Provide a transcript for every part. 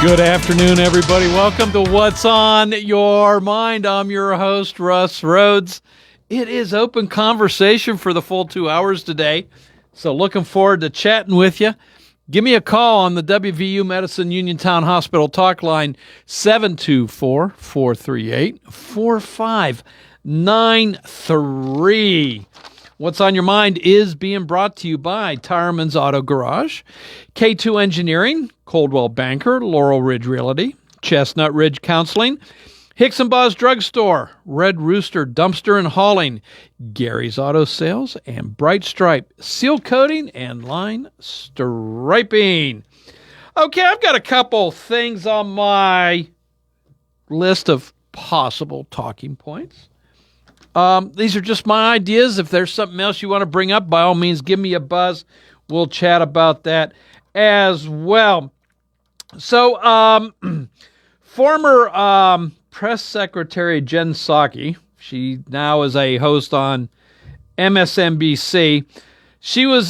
Good afternoon, everybody. Welcome to What's on Your Mind. I'm your host, Russ Rhodes. It is open conversation for the full 2 hours today, so looking forward to chatting with you. Give me a call on the WVU Medicine Uniontown Hospital talk line, 724-438-4593. What's on Your Mind is being brought to you by Tireman's Auto Garage, K2 Engineering, Coldwell Banker, Laurel Ridge Realty, Chestnut Ridge Counseling, Hicks and Boss Drugstore, Red Rooster Dumpster and Hauling, Gary's Auto Sales, and Bright Stripe Seal Coating and Line Striping. Okay, I've got a couple things on my list of possible talking points. These are just my ideas. If there's something else you want to bring up, by all means, give me a buzz. We'll chat about that as well. So, former press secretary Jen Psaki, she now is a host on MSNBC. She was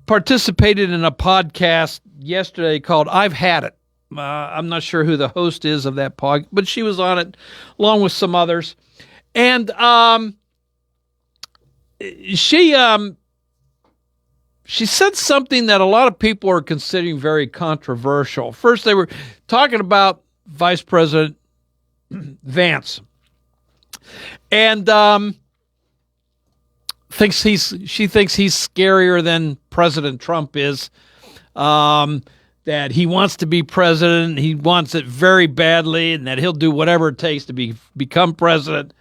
participated in a podcast yesterday called I've Had It. I'm not sure who the host is of that pod, but she was on it along with some others. And she said something that a lot of people are considering very controversial. First, they were talking about Vice President Vance. And she thinks he's scarier than President Trump is. That he wants to be president, he wants it very badly, and that he'll do whatever it takes to become president.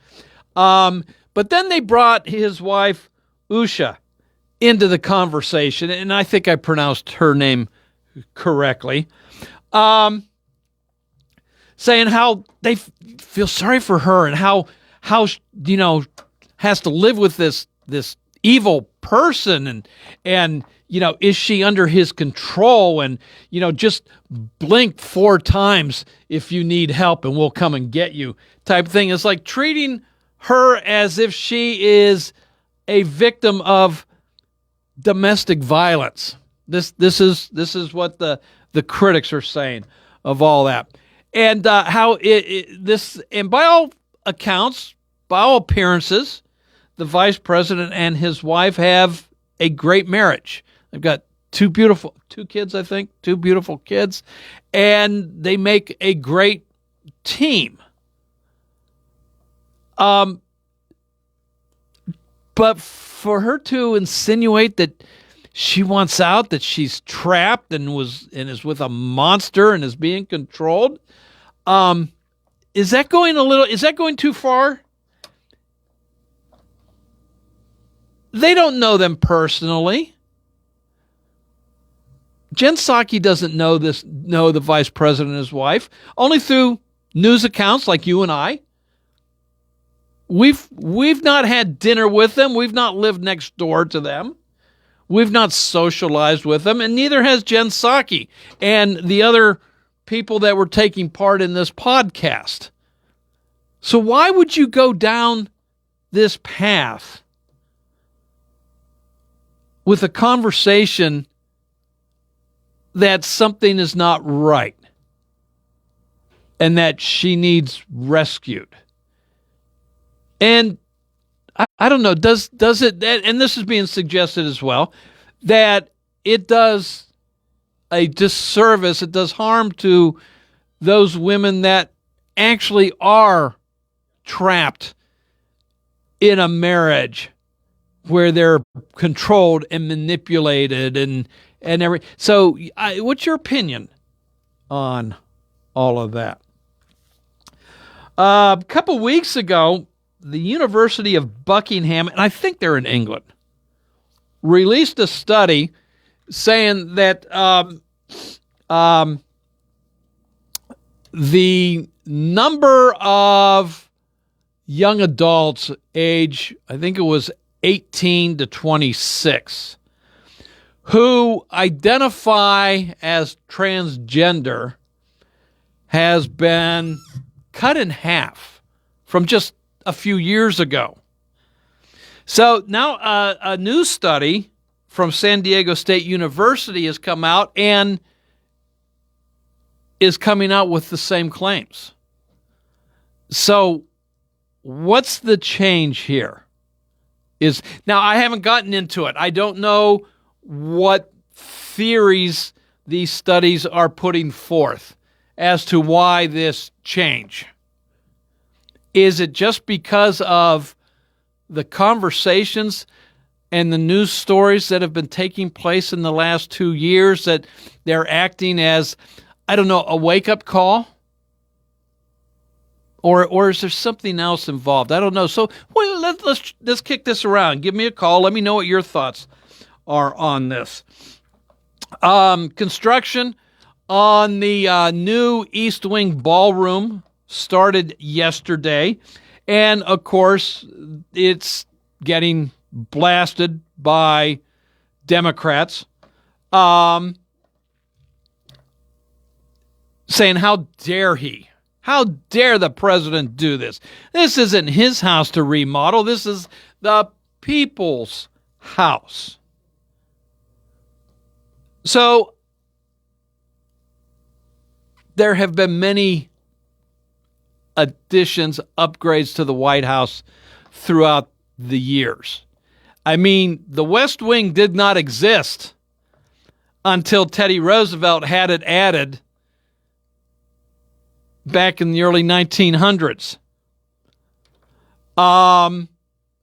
But then they brought his wife, Usha, into the conversation, and I think I pronounced her name correctly, saying how they feel sorry for her and how has to live with this evil person and is she under his control? And, just blink 4 times if you need help and we'll come and get you type thing. It's like treating her as if she is a victim of domestic violence. This is what the critics are saying of all that. And how and by all accounts, by all appearances, the vice president and his wife have a great marriage. They've got two beautiful kids, and they make a great team. But for her to insinuate that she wants out, that she's trapped and is with a monster and is being controlled, is that going too far? They don't know them personally. Jen Psaki doesn't know the vice president and his wife, only through news accounts like you and I. We've not had dinner with them. We've not lived next door to them. We've not socialized with them, and neither has Jen Psaki and the other people that were taking part in this podcast. So why would you go down this path with a conversation that something is not right and that she needs rescued? And I don't know, does it, and this is being suggested as well, that it does a disservice, it does harm to those women that actually are trapped in a marriage where they're controlled and manipulated and everything. So what's your opinion on all of that? A couple weeks ago, the University of Buckingham, and I think they're in England, released a study saying that the number of young adults age, I think it was 18 to 26, who identify as transgender has been cut in half from just a few years ago. So now a new study from San Diego State University has come out, and is coming out with the same claims. So what's the change here? Now, I haven't gotten into it. I don't know what theories these studies are putting forth as to why this change. Is it just because of the conversations and the news stories that have been taking place in the last 2 years that they're acting as, I don't know, a wake-up call? Or is there something else involved? I don't know. So let's kick this around. Give me a call. Let me know what your thoughts are on this. Construction on the new East Wing Ballroom started yesterday. And, of course, it's getting blasted by Democrats saying, how dare he? How dare the president do this? This isn't his house to remodel. This is the people's house. So there have been many additions, upgrades to the White House throughout the years. I mean, the West Wing did not exist until Teddy Roosevelt had it added back in the early 1900s. A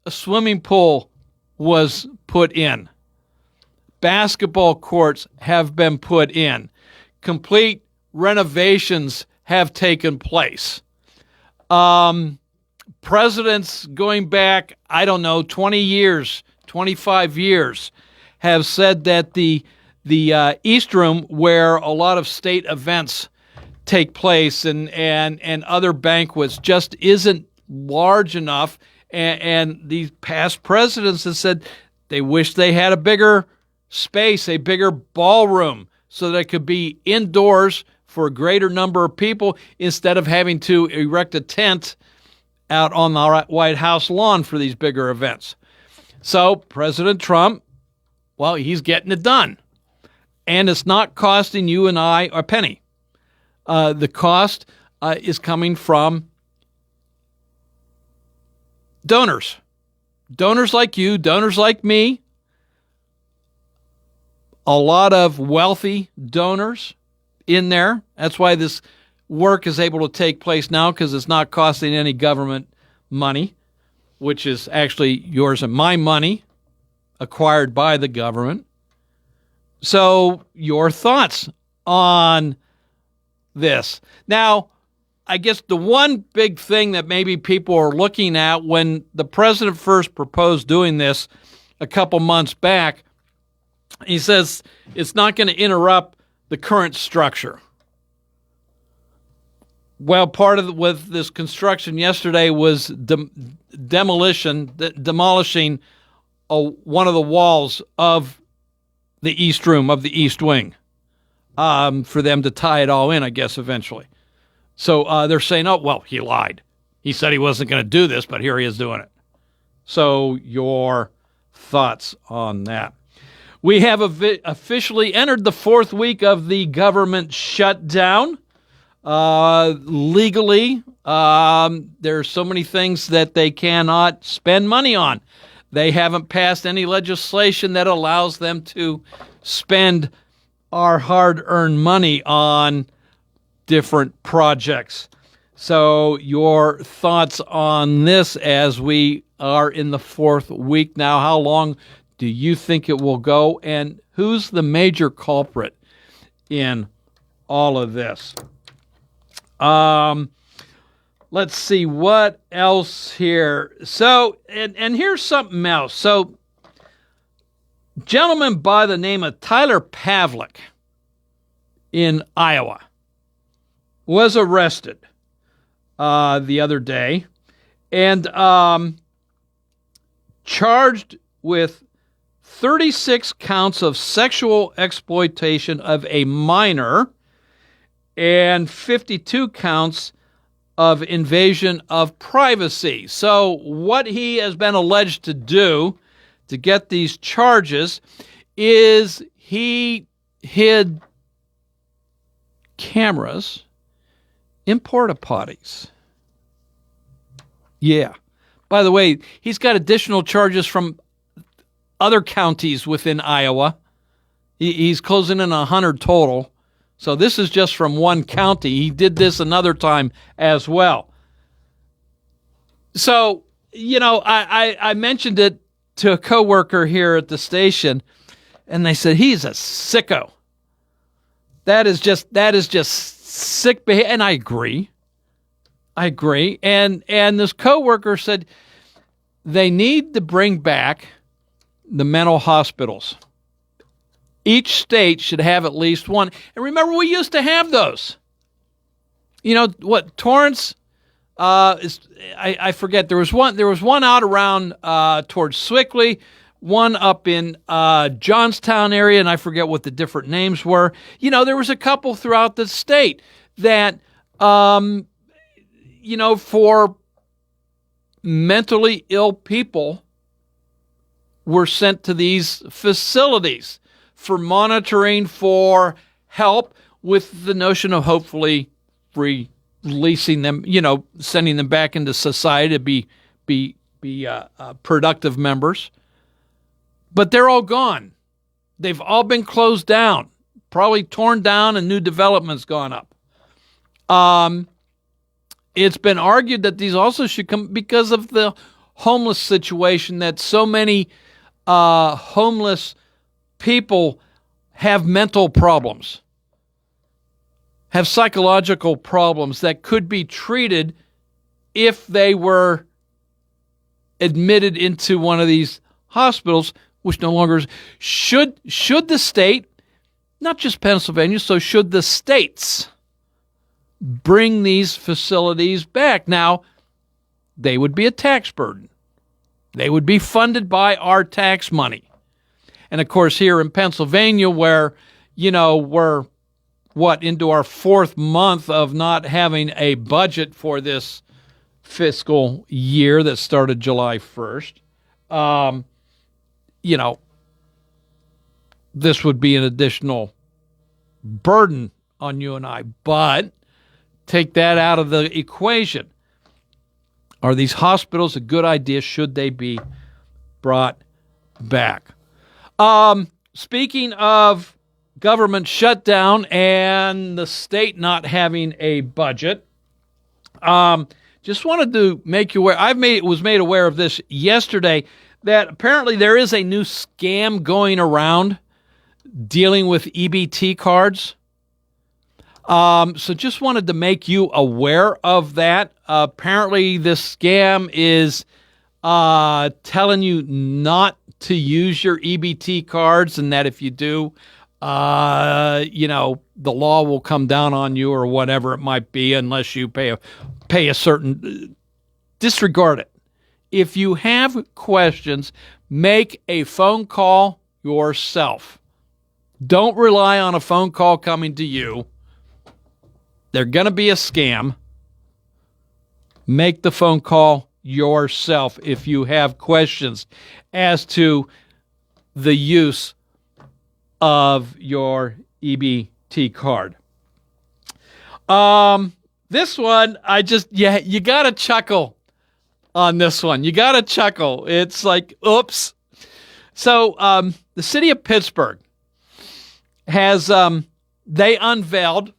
swimming pool was put in. Basketball courts have been put in. Complete renovations have taken place. Presidents going back, 20 years, 25 years, have said that the East Room, where a lot of state events take place and other banquets, just isn't large enough. And these past presidents have said they wish they had a bigger space, a bigger ballroom, so that it could be indoors for a greater number of people instead of having to erect a tent out on the White House lawn for these bigger events. So President Trump, well, he's getting it done. And it's not costing you and I a penny. The cost is coming from donors. Donors like you, donors like me, a lot of wealthy donors in there. That's why this work is able to take place now, because it's not costing any government money, which is actually yours and my money acquired by the government. So your thoughts on this. Now, I guess the one big thing that maybe people are looking at when the president first proposed doing this a couple months back, he says it's not going to interrupt the current structure. Well, part of with this construction yesterday was demolishing one of the walls of the East Room, of the East Wing, for them to tie it all in, I guess, eventually. So they're saying, oh, well, he lied. He said he wasn't going to do this, but here he is doing it. So your thoughts on that. We have officially entered the fourth week of the government shutdown. Legally, there are so many things that they cannot spend money on. They haven't passed any legislation that allows them to spend our hard-earned money on different projects. So your thoughts on this as we are in the fourth week now? How long do you think it will go? And who's the major culprit in all of this? Let's see what else here. So, and here's something else. So, gentleman by the name of Tyler Pavlik in Iowa was arrested the other day and charged with 36 counts of sexual exploitation of a minor and 52 counts of invasion of privacy. So what he has been alleged to do to get these charges is he hid cameras in porta potties. Yeah. By the way, he's got additional charges from other counties within Iowa. He's closing in 100 total. So this is just from one county. He did this another time as well. So, I mentioned it to a coworker here at the station, and they said, he's a sicko. That is just sick behavior. And I agree. And this coworker said they need to bring back the mental hospitals. Each state should have at least one. And remember, we used to have those. Torrance, I forget. There was one out around towards Swickley, one up in Johnstown area, and I forget what the different names were. There was a couple throughout the state that, for mentally ill people were sent to these facilities for monitoring, for help, with the notion of hopefully releasing them, sending them back into society to be productive members. But they're all gone. They've all been closed down, probably torn down, and new development's gone up. It's been argued that these also should come because of the homeless situation, that so many homeless people have mental problems, have psychological problems that could be treated if they were admitted into one of these hospitals, which no longer is. Should the state, not just Pennsylvania, so should the states bring these facilities back? Now, they would be a tax burden. They would be funded by our tax money. And of course, here in Pennsylvania, where, we're into our fourth month of not having a budget for this fiscal year that started July 1st, this would be an additional burden on you and I. But take that out of the equation. Are these hospitals a good idea? Should they be brought back? Speaking of government shutdown and the state not having a budget, just wanted to make you aware. Was made aware of this yesterday, that apparently there is a new scam going around dealing with EBT cards. So just wanted to make you aware of that. Apparently this scam is telling you not to use your EBT cards, and that if you do, the law will come down on you or whatever it might be, unless you pay a certain, disregard it. If you have questions, make a phone call yourself. Don't rely on a phone call coming to you. They're going to be a scam. Make the phone call yourself if you have questions as to the use of your EBT card. This one, you got to chuckle on this one. You got to chuckle. It's like, oops. So the city of Pittsburgh has, they unveiled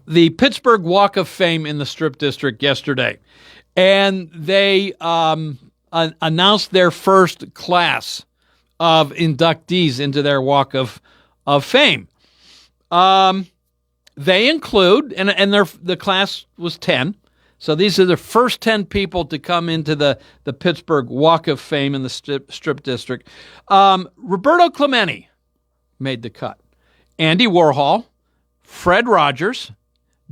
the Pittsburgh Walk of Fame in the Strip District yesterday. And they announced their first class of inductees into their Walk of Fame. They include, and the class was 10, so these are the first 10 people to come into the Pittsburgh Walk of Fame in the Strip District. Roberto Clemente made the cut. Andy Warhol, Fred Rogers,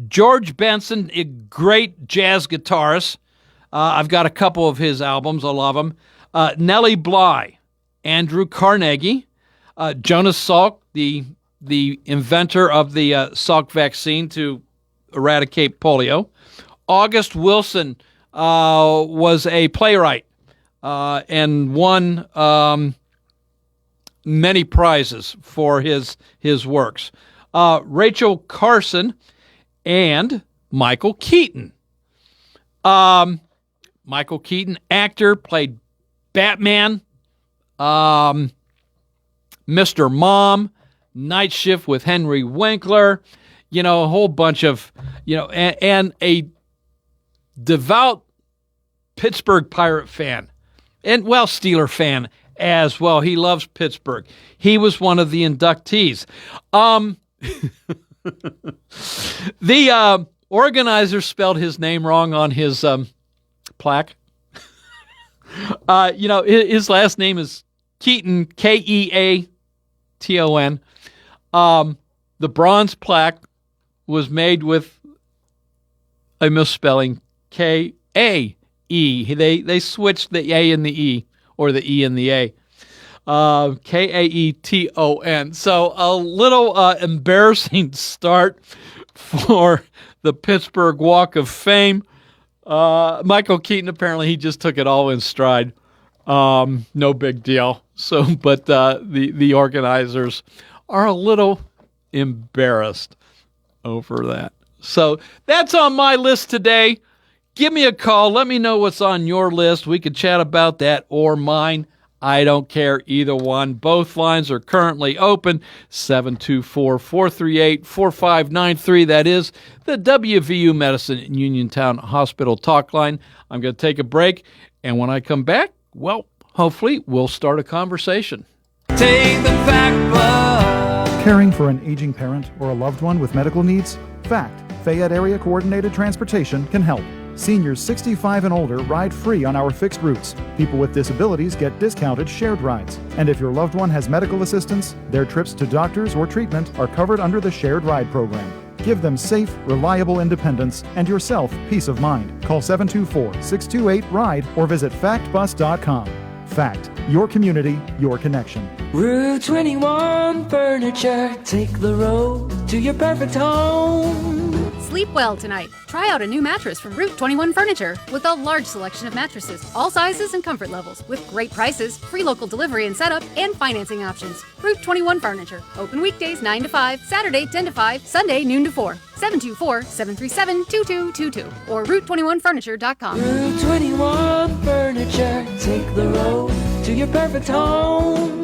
George Benson, a great jazz guitarist. I've got a couple of his albums. I love them. Nellie Bly, Andrew Carnegie, Jonas Salk, the inventor of the Salk vaccine to eradicate polio. August Wilson was a playwright and won many prizes for his works. Rachel Carson, and Michael Keaton. Michael Keaton, actor, played Batman, Mr. Mom, Night Shift with Henry Winkler, a whole bunch of, and a devout Pittsburgh Pirate fan, and, Steeler fan as well. He loves Pittsburgh. He was one of the inductees. The organizer spelled his name wrong on his plaque. His last name is Keaton, Keaton. The bronze plaque was made with a misspelling, Kae. They switched the A and the E, or the E and the A. Kaeton. So a little embarrassing start for the Pittsburgh Walk of Fame. Michael Keaton, apparently he just took it all in stride. No big deal. So, but the organizers are a little embarrassed over that. So that's on my list today. Give me a call. Let me know what's on your list. We could chat about that or mine. I don't care, either one. Both lines are currently open. 724-438-4593. That is the WVU Medicine in Uniontown Hospital talk line. I'm going to take a break, and when I come back, hopefully we'll start a conversation. Take the fact book. Caring for an aging parent or a loved one with medical needs? FACT, Fayette Area Coordinated Transportation, can help. Seniors 65 and older ride free on our fixed routes. People with disabilities get discounted shared rides. And if your loved one has medical assistance, their trips to doctors or treatment are covered under the shared ride program. Give them safe, reliable independence and yourself peace of mind. Call 724-628-RIDE or visit factbus.com. FACT, your community, your connection. Route 21 Furniture. Take the road to your perfect home. Sleep well tonight. Try out a new mattress from Route 21 Furniture with a large selection of mattresses, all sizes and comfort levels, with great prices, free local delivery and setup, and financing options. Route 21 Furniture. Open weekdays 9 to 5, Saturday 10 to 5, Sunday noon to 4. 724-737-2222 or Route21Furniture.com. Route 21 Furniture. Take the road to your perfect home.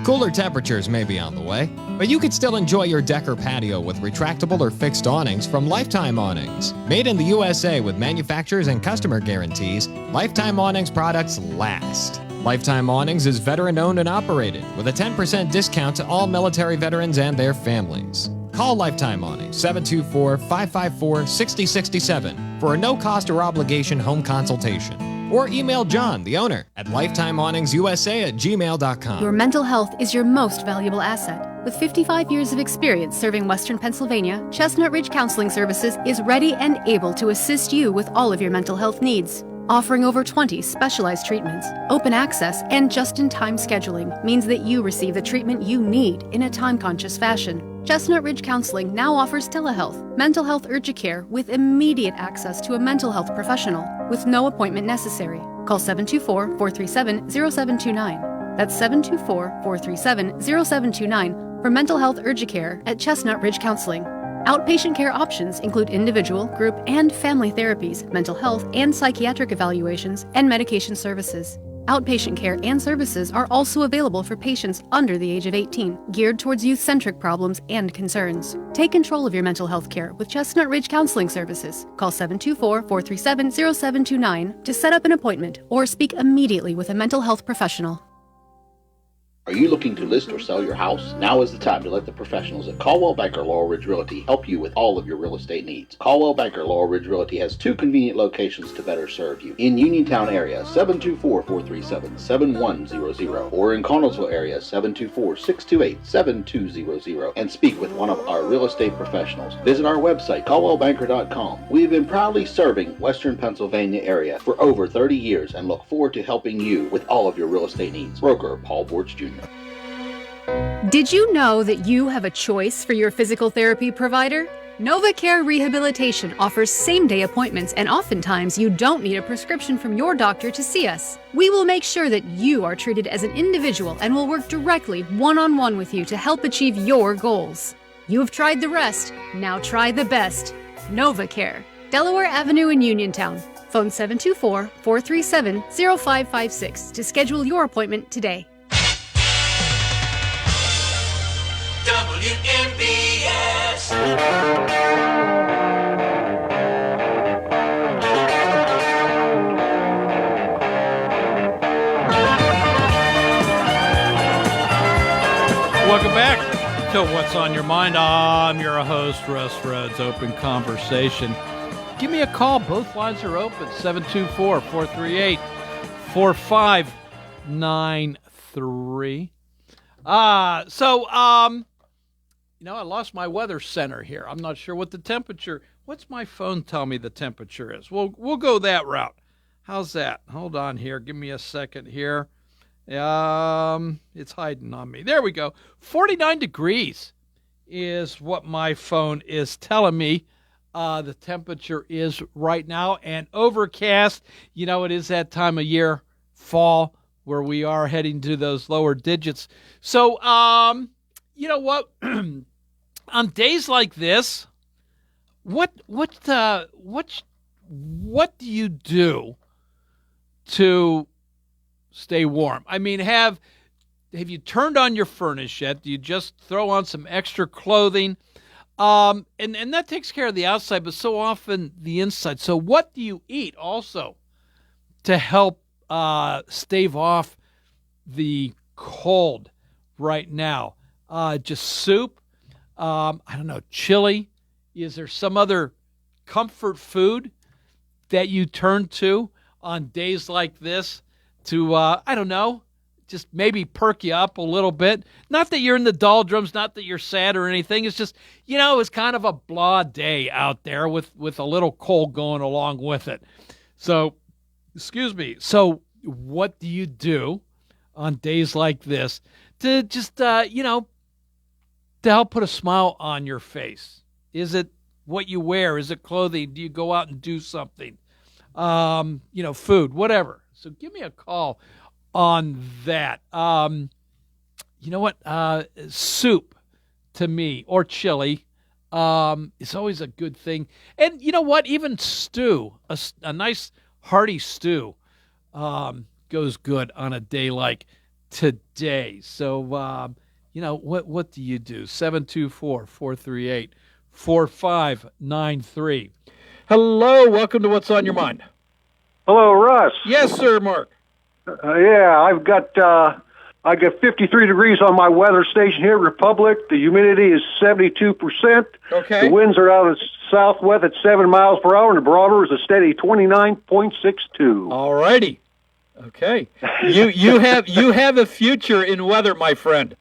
Cooler temperatures may be on the way, but you could still enjoy your deck or patio with retractable or fixed awnings from Lifetime Awnings. Made in the USA with manufacturers and customer guarantees, Lifetime Awnings products last. Lifetime Awnings is veteran-owned and operated with a 10% discount to all military veterans and their families. Call Lifetime Awnings 724-554-6067 for a no-cost or obligation home consultation. Or email John, the owner, at lifetimeawningsusa@gmail.com. Your mental health is your most valuable asset. With 55 years of experience serving Western Pennsylvania, Chestnut Ridge Counseling Services is ready and able to assist you with all of your mental health needs. Offering over 20 specialized treatments, open access, and just-in-time scheduling means that you receive the treatment you need in a time-conscious fashion. Chestnut Ridge Counseling now offers telehealth, mental health urgent care with immediate access to a mental health professional with no appointment necessary. Call 724-437-0729. That's 724-437-0729 for mental health urgent care at Chestnut Ridge Counseling. Outpatient care options include individual, group, and family therapies, mental health and psychiatric evaluations, and medication services. Outpatient care and services are also available for patients under the age of 18, geared towards youth-centric problems and concerns. Take control of your mental health care with Chestnut Ridge Counseling Services. Call 724-437-0729 to set up an appointment or speak immediately with a mental health professional. Are you looking to list or sell your house? Now is the time to let the professionals at Caldwell Banker Laurel Ridge Realty help you with all of your real estate needs. Caldwell Banker Laurel Ridge Realty has two convenient locations to better serve you. In Uniontown area, 724-437-7100, or in Connellsville area, 724-628-7200, and speak with one of our real estate professionals. Visit our website, caldwellbanker.com. We have been proudly serving Western Pennsylvania area for over 30 years and look forward to helping you with all of your real estate needs. Broker Paul Bortz Jr. Did you know that you have a choice for your physical therapy provider? NovaCare Rehabilitation offers same-day appointments, and oftentimes you don't need a prescription from your doctor to see us. We will make sure that you are treated as an individual and will work directly one-on-one with you to help achieve your goals. You have tried the rest, now try the best. NovaCare, Delaware Avenue in Uniontown. Phone 724-437-0556 to schedule your appointment today. WNBS. Welcome back to What's on Your Mind. I'm your host, Russ Rhodes, Open Conversation. Give me a call. Both lines are open, 724-438-4593. I lost my weather center here. I'm not sure what the temperature. What's my phone tell me the temperature is? We'll go that route. How's that? Hold on here. Give me a second here. It's hiding on me. There we go. 49 degrees is what my phone is telling me. The temperature is right now, and overcast. It is that time of year, fall, where we are heading to those lower digits. So, you know what? On days like this, what do you do to stay warm? I mean, have you turned on your furnace yet? Do you just throw on some extra clothing? And that takes care of the outside, but so often the inside. So what do you eat also to help stave off the cold right now? Just soup? I don't know, chili? Is there some other comfort food that you turn to on days like this to, I don't know, just maybe perk you up a little bit? Not that you're in the doldrums, not that you're sad or anything. It's just, it's kind of a blah day out there with a little cold going along with it. So, excuse me. So what do you do on days like this to just, to help put a smile on your face? Is it what you wear? Is it clothing? Do you go out and do something? Food, whatever. So give me a call on that. You know what? Soup to me, or chili, is always a good thing. And you know what? Even stew, a nice hearty stew, goes good on a day like today. So, what do you do? 724-438-4593. Hello, welcome to What's on Your Mind. Hello, Russ. Yes, sir, Mark. Yeah, I've got 53 degrees on my weather station here at Republic. The humidity is 72%. Okay. The winds are out of southwest at 7 miles per hour, and the barometer is a steady 29.62. All righty. Okay. You have a future in weather, my friend.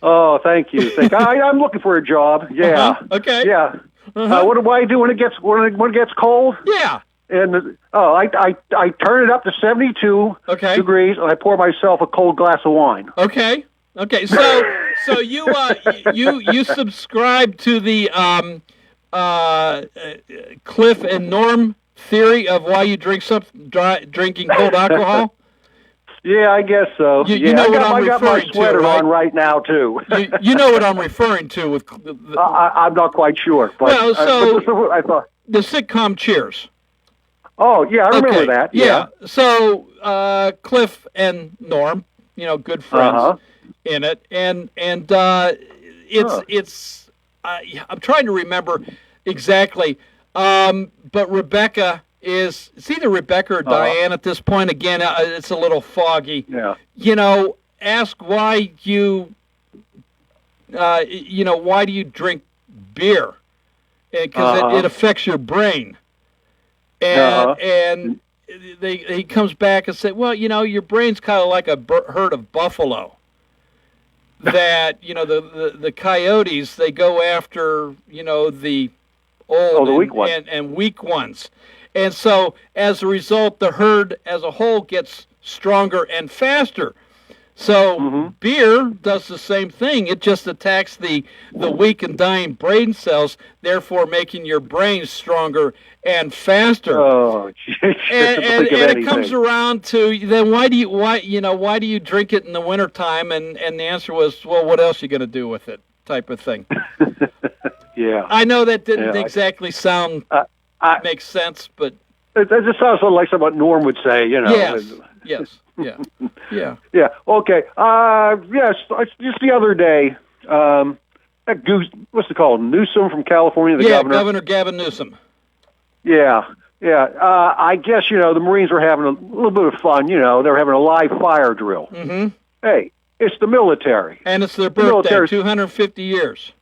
Oh, thank you. I'm looking for a job. Yeah. Uh-huh. Okay. Yeah. Uh-huh. What do I do when it gets cold? Yeah. And I turn it up to 72 degrees, and I pour myself a cold glass of wine. Okay. So you subscribe to the Cliff and Norm theory of why you drinking cold alcohol? Yeah, I guess so. You know what I'm I got my referring to, sweater right? on right now too. you know what I'm referring to with I'm not quite sure. But, I thought the sitcom Cheers. Oh, yeah, I remember that. Yeah. So, Cliff and Norm, good friends in it. And it's I'm trying to remember exactly. But Rebecca it's either Rebecca or Diane at this point. Again, it's a little foggy. Yeah. Ask why why do you drink beer? Because it affects your brain. And he comes back and said, well, your brain's kind of like a herd of buffalo. That, the coyotes, they go after, the old the weak ones. And weak ones. And so, as a result, the herd as a whole gets stronger and faster. So beer does the same thing. It just attacks the weak and dying brain cells, therefore making your brain stronger and faster. Oh, jeez. And it comes around to then why do you drink it in the wintertime? And the answer was, well, what else are you going to do with it? Type of thing. Yeah. I know that didn't exactly sound make sense, but it just sounds like something Norm would say, you know. Yes. Yeah. Yeah. Okay. Yes. Just the other day, that goose, what's it called? Newsom from California, the governor. Governor Gavin Newsom. Yeah. I guess the Marines were having a little bit of fun. They were having a live fire drill. Mm-hmm. Hey, it's the military, and it's their birthday, 250 years.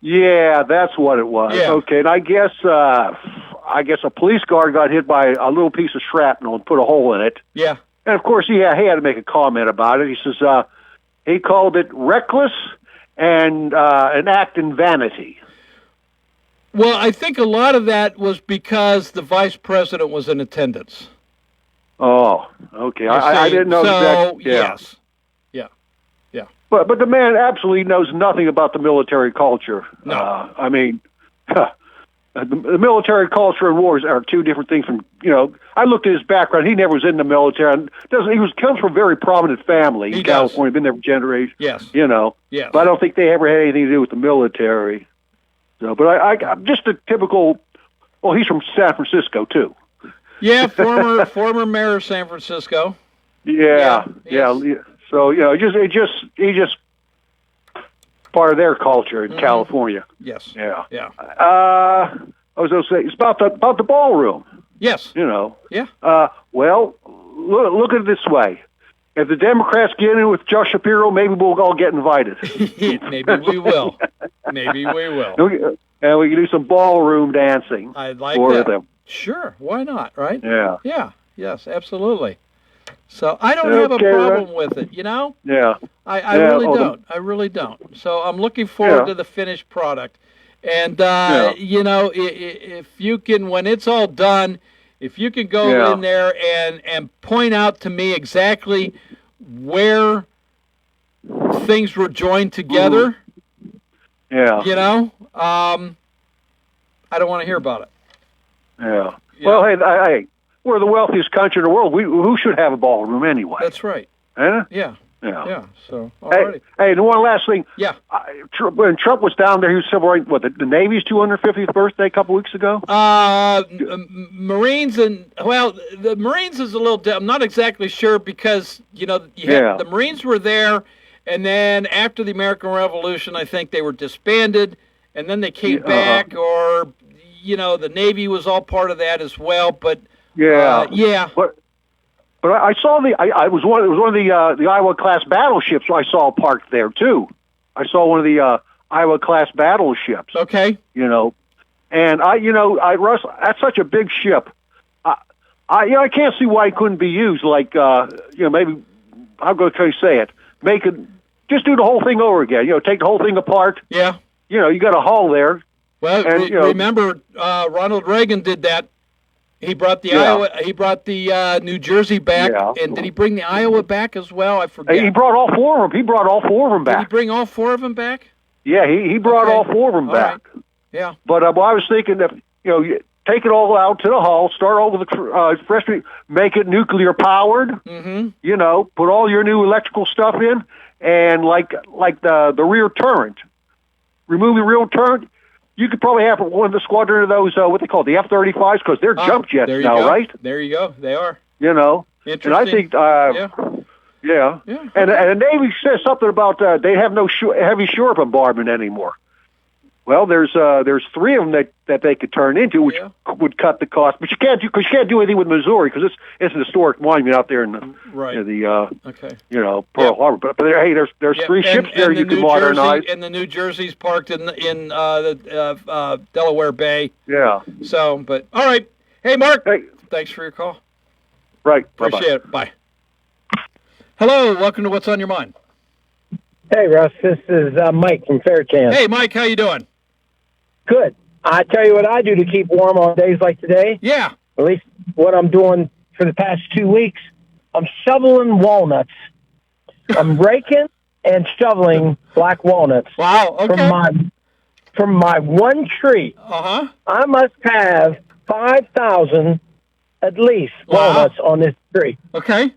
Yeah, that's what it was. Yeah. Okay, and I guess a police guard got hit by a little piece of shrapnel and put a hole in it. Yeah. And of course, he had to make a comment about it. He says he called it reckless and an act in vanity. Well, I think a lot of that was because the vice president was in attendance. Oh, okay. I didn't know exactly. Yeah. Yes. Yeah. But the man absolutely knows nothing about the military culture. No. I mean, the military culture and wars are two different things from, I looked at his background. He never was in the military. Comes from a very prominent family in California, been there for generations. Yes. Yes. But I don't think they ever had anything to do with the military. So, but I'm just a typical, well, he's from San Francisco too. Yeah, former mayor of San Francisco. Yeah. So, he just part of their culture in California. Yes. Yeah. Yeah. I was going to say, it's about the ballroom. Yes. Yeah. Well, look at it this way. If the Democrats get in with Josh Shapiro, maybe we'll all get invited. Maybe we will. And we can do some ballroom dancing. I'd like for that. them. Sure. Why not, right? Yeah. Yeah. Yes, absolutely. So I don't have a problem with it, Yeah. I really don't. So I'm looking forward to the finished product. And, if you can, when it's all done, if you can go in there and point out to me exactly where things were joined together, I don't want to hear about it. Yeah. Well, hey, we're the wealthiest country in the world. Who should have a ballroom anyway? That's right. Huh? Yeah. Yeah. So, all right. Hey, and one last thing. Yeah. When Trump was down there, he was celebrating the Navy's 250th birthday a couple weeks ago. Marines the Marines is a little. I'm not exactly sure because the Marines were there, and then after the American Revolution, I think they were disbanded, and then they came back, or the Navy was all part of that as well. But But I saw it was one of the Iowa class battleships I saw parked there too. I saw one of the Iowa class battleships. Okay. And Russ, that's such a big ship. I can't see why it couldn't be used. Like maybe I'm going to say it. Just do the whole thing over again. Take the whole thing apart. Yeah. You got a hull there. Well, and, remember Ronald Reagan did that. He brought the Iowa. He brought the New Jersey back, and did he bring the Iowa back as well? I forget. He brought all four of them. He brought all four of them back. Did he bring all four of them back? Yeah, he brought all four of them back. Right. Yeah. But I was thinking that you take it all out to the hull, start over the fresh, make it nuclear powered. Mm-hmm. Put all your new electrical stuff in, and like the rear turret. Remove the rear turret. You could probably have one of the squadron of those, what they call the F-35s, because they're jump jets now, right? There you go. They are. Interesting. And I think, yeah. And the Navy says something about they have no heavy shore bombardment anymore. Well, there's three of them that they could turn into, which would cut the cost. But you can't do anything with Missouri because it's an historic monument out there in the Pearl Harbor. But there's three ships there you can modernize. And the New Jersey's parked in the Delaware Bay. Yeah. So, but all right. Hey, Mark. Hey. Thanks for your call. Right. Appreciate it. Bye. Hello. Welcome to What's on Your Mind. Hey, Russ. This is Mike from Fairchance. Hey, Mike. How you doing? Good. I tell you what I do to keep warm on days like today. Yeah. At least what I'm doing for the past 2 weeks. I'm shoveling walnuts. I'm raking and shoveling black walnuts. Wow. Okay. From my one tree. Uh-huh. I must have 5,000 at least walnuts on this tree. Okay.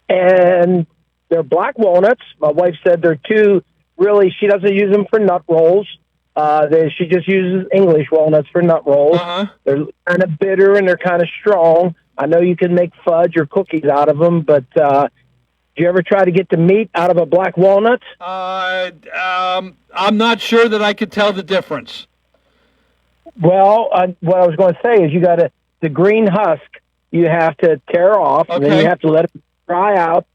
And they're black walnuts. My wife said they're too, really, she doesn't use them for nut rolls. She just uses English walnuts for nut rolls. Uh-huh. They're kind of bitter and they're kind of strong. I know you can make fudge or cookies out of them, but do you ever try to get the meat out of a black walnut? I'm not sure that I could tell the difference. Well, what I was going to say is you got the green husk you have to tear off, and then you have to let it dry out.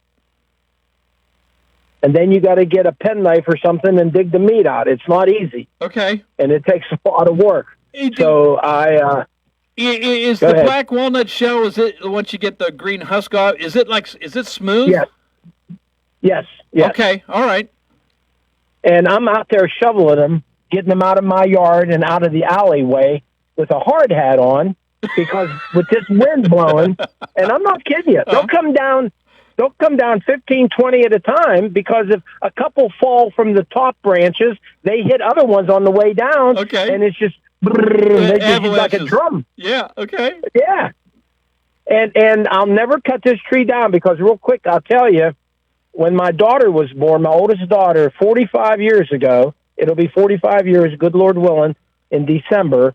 And then you got to get a penknife or something and dig the meat out. It's not easy. Okay. And it takes a lot of work. So is the black walnut shell, is it, once you get the green husk off, is it smooth? Yes. Okay, all right. And I'm out there shoveling them, getting them out of my yard and out of the alleyway with a hard hat on, because with this wind blowing, and I'm not kidding you, they'll come down 15, 20 at a time, because if a couple fall from the top branches, they hit other ones on the way down, and it's just, like a drum. Yeah, okay. Yeah. And I'll never cut this tree down, because real quick, I'll tell you, when my daughter was born, my oldest daughter, 45 years ago, it'll be 45 years, good Lord willing, in December,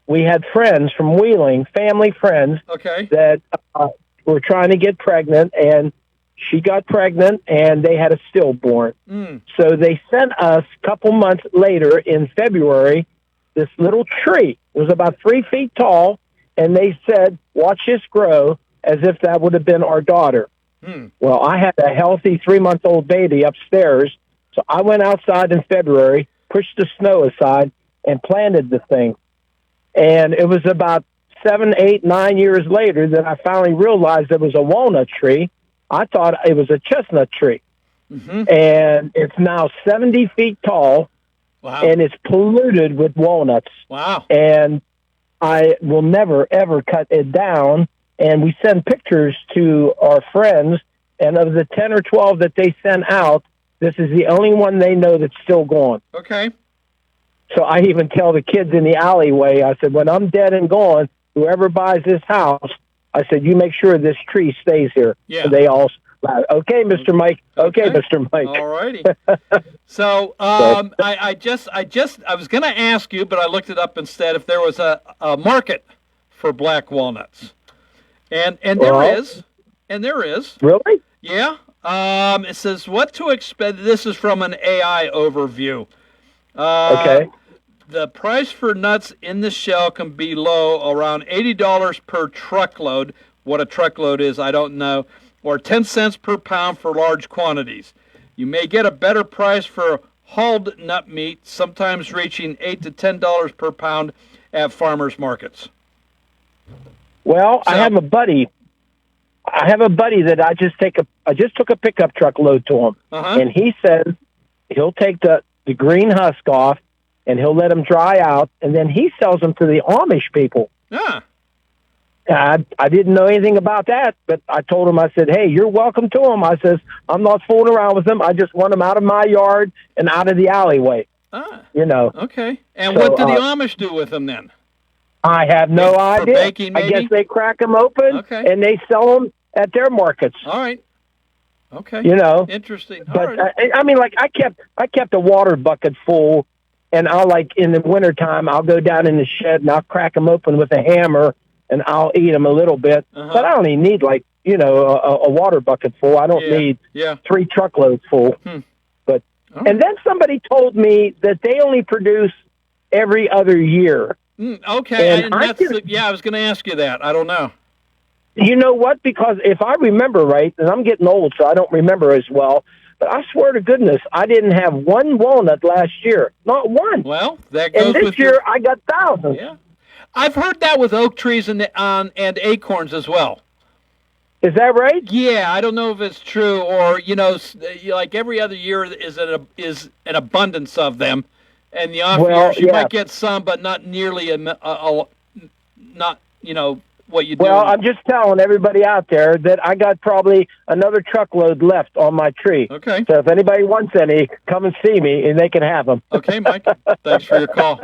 we had friends from Wheeling, family friends, that were trying to get pregnant, and she got pregnant, and they had a stillborn. So they sent us a couple months later in February this little tree. It was about 3 feet tall, and they said, watch this grow, as if that would have been our daughter. Well, I had a healthy 3-month-old baby upstairs, so I went outside in February, pushed the snow aside, and planted the thing. And it was about 7, 8, 9 years later that I finally realized it was a walnut tree. I thought it was a chestnut tree. And it's now 70 feet tall, and it's polluted with walnuts. Wow. And I will never, ever cut it down. And we send pictures to our friends, and of the 10 or 12 that they sent out, this is the only one they know that's still going. Okay. So I even tell the kids in the alleyway, I said, when I'm dead and gone, whoever buys this house, I said, you make sure this tree stays here. Yeah. And they all laughed. Okay, Mr. Mike. Okay, Mr. Mike. All righty. So I was going to ask you, but I looked it up instead, if there was a market for black walnuts. And there is. And there is. Really? Yeah. It says what to expect. This is from an AI overview. Okay. The price for nuts in the shell can be low, around $80 per truckload. What a truckload is, I don't know. Or 10 cents per pound for large quantities. You may get a better price for hulled nut meat, sometimes reaching $8 to $10 per pound at farmers markets. Well, I have a buddy that I just took a pickup truck load to him, and he says he'll take the green husk off, and he'll let them dry out, and then he sells them to the Amish people. Ah. I didn't know anything about that, but I told him, I said, hey, you're welcome to them. I says, I'm not fooling around with them. I just want them out of my yard and out of the alleyway. You know. Okay. And what do the Amish do with them then? I have no idea. Baking, maybe? I guess they crack them open and they sell them at their markets. All right. Okay. You know. Interesting. But I mean, like I kept a water bucket full, and I'll in the wintertime, I'll go down in the shed and I'll crack them open with a hammer and I'll eat them a little bit. But I only need a water bucket full. I don't need 3 truckloads full. But and then somebody told me that they only produce every other year. Okay, and I was going to ask you that. I don't know. You know what? Because if I remember right, and I'm getting old, so I don't remember as well, but I swear to goodness, I didn't have one walnut last year. Not one. Well, that goes and this year, I got thousands. Yeah. I've heard that with oak trees and acorns as well. Is that right? Yeah, I don't know if it's true, or like every other year is an abundance of them. And the off years, you might get some, but not nearly what you do. Well, I'm just telling everybody out there that I got probably another truckload left on my tree. Okay. So if anybody wants any, come and see me, and they can have them. Okay, Mike. Thanks for your call.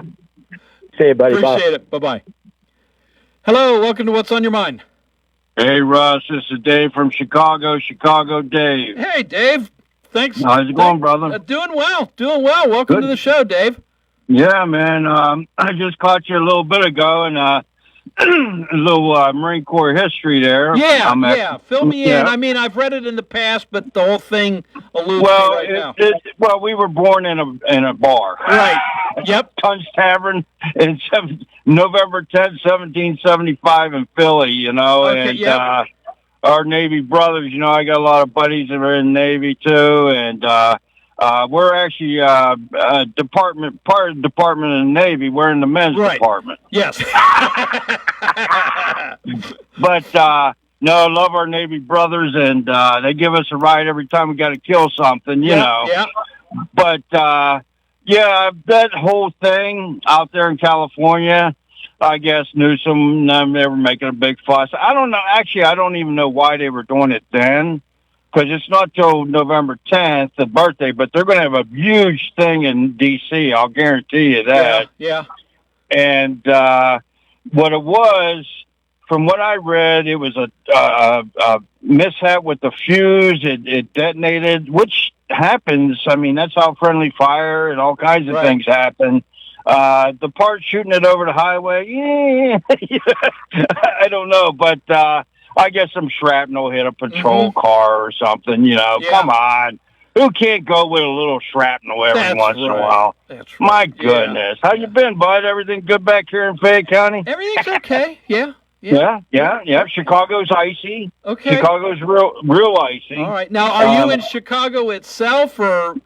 See you, buddy. Appreciate it. Bye-bye. Hello, welcome to What's on Your Mind. Hey, Russ, this is Dave from Chicago, Chicago Dave. Hey, Dave. Thanks. How's it going, brother? Doing well. Welcome Good. to the show, Dave. Yeah, man. I just caught you a little bit ago, and a little Marine Corps history there. Yeah. Fill me in. I mean, I've read it in the past, but the whole thing eludes me right now. Well, we were born in a bar. Right. Yep. Tun's Tavern in November 10th, 1775 in Philly, you know. Okay, and yep. Our Navy brothers, you know, I got a lot of buddies that are in the Navy too, and we're actually part of the Department of the Navy. We're in the men's department. Yes. But no, I love our Navy brothers, and they give us a ride every time we got to kill something, you know. Yeah. But yeah, that whole thing out there in California, I guess Newsom, they were making a big fuss. I don't know. Actually, I don't even know why they were doing it then, because it's not till November 10th, the birthday, but they're going to have a huge thing in D.C., I'll guarantee you that. Yeah. And what it was, from what I read, it was a mishap with the fuse. It detonated, which happens. I mean, that's how friendly fire and all kinds of things happen. The part shooting it over the highway, I don't know, but I guess some shrapnel hit a patrol car or something, you know. Yeah. Come on. Who can't go with a little shrapnel every once in a while? That's right. My goodness. How you been, bud? Everything good back here in Fayette County? Everything's okay. Yeah. Chicago's icy. Okay. Chicago's real icy. All right. Now, are you in Chicago itself, or?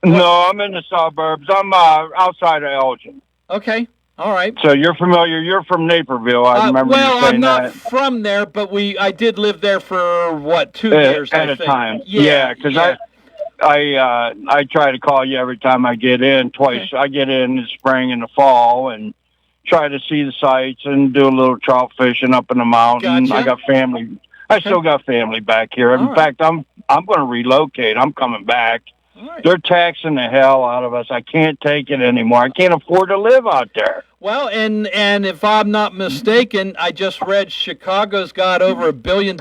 No, I'm in the suburbs. I'm outside of Elgin. Okay. All right. So you're familiar. You're from Naperville. I remember you saying that. Well, I'm not from there, but I did live there for, 2 years, at a time. Yeah, because I try to call you every time I get in, twice. Okay. I get in the spring and the fall and try to see the sights and do a little trout fishing up in the mountain. Gotcha. I got family. I still got family back here. In fact, I'm going to relocate. I'm coming back. Right. They're taxing the hell out of us. I can't take it anymore. I can't afford to live out there. Well, and if I'm not mistaken, I just read Chicago's got over $1 billion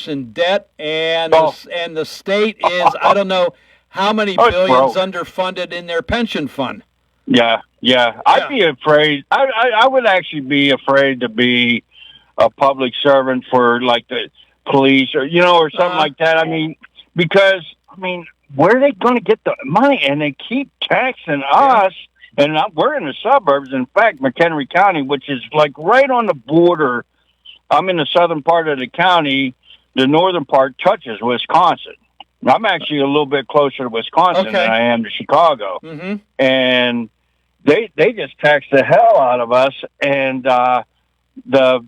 in debt, and the state is, I don't know how many billions underfunded in their pension fund. Yeah. I'd be afraid. I would actually be afraid to be a public servant for like the police or or something like that. I mean, because where are they going to get the money? And they keep taxing us, and we're in the suburbs. In fact, McHenry County, which is like right on the border. I'm in the southern part of the county. The northern part touches Wisconsin. I'm actually a little bit closer to Wisconsin than I am to Chicago. Mm-hmm. And they just tax the hell out of us. And the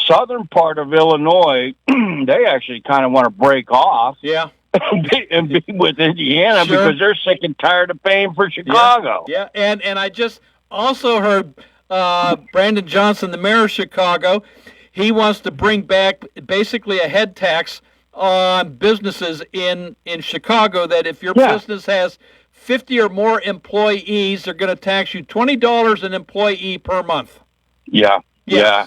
southern part of Illinois, they actually kind of want to break off. Yeah. and be with Indiana because they're sick and tired of paying for Chicago. Yeah. And I just also heard Brandon Johnson, the mayor of Chicago, he wants to bring back basically a head tax on businesses in Chicago, that if your business has 50 or more employees, they're going to tax you $20 an employee per month. Yeah. Yeah.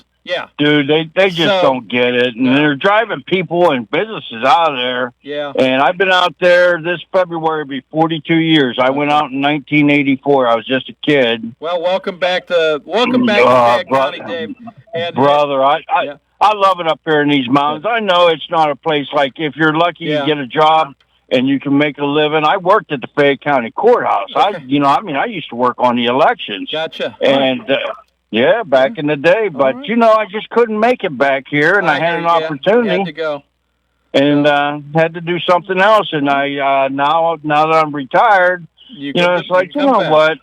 Dude, they just don't get it. And they're driving people and businesses out of there. Yeah. And I've been out there this February, it'll be 42 years. I went out in 1984. I was just a kid. Well, welcome back to Fayette County, Dave. And, brother, I love it up here in these mountains. I know it's not a place like if you're lucky you get a job and you can make a living. I worked at the Fayette County Courthouse. Okay. I used to work on the elections. Gotcha. And back in the day, but I just couldn't make it back here, and I had an opportunity. You had to go. And had to do something else, and I now that I'm retired, it's like what?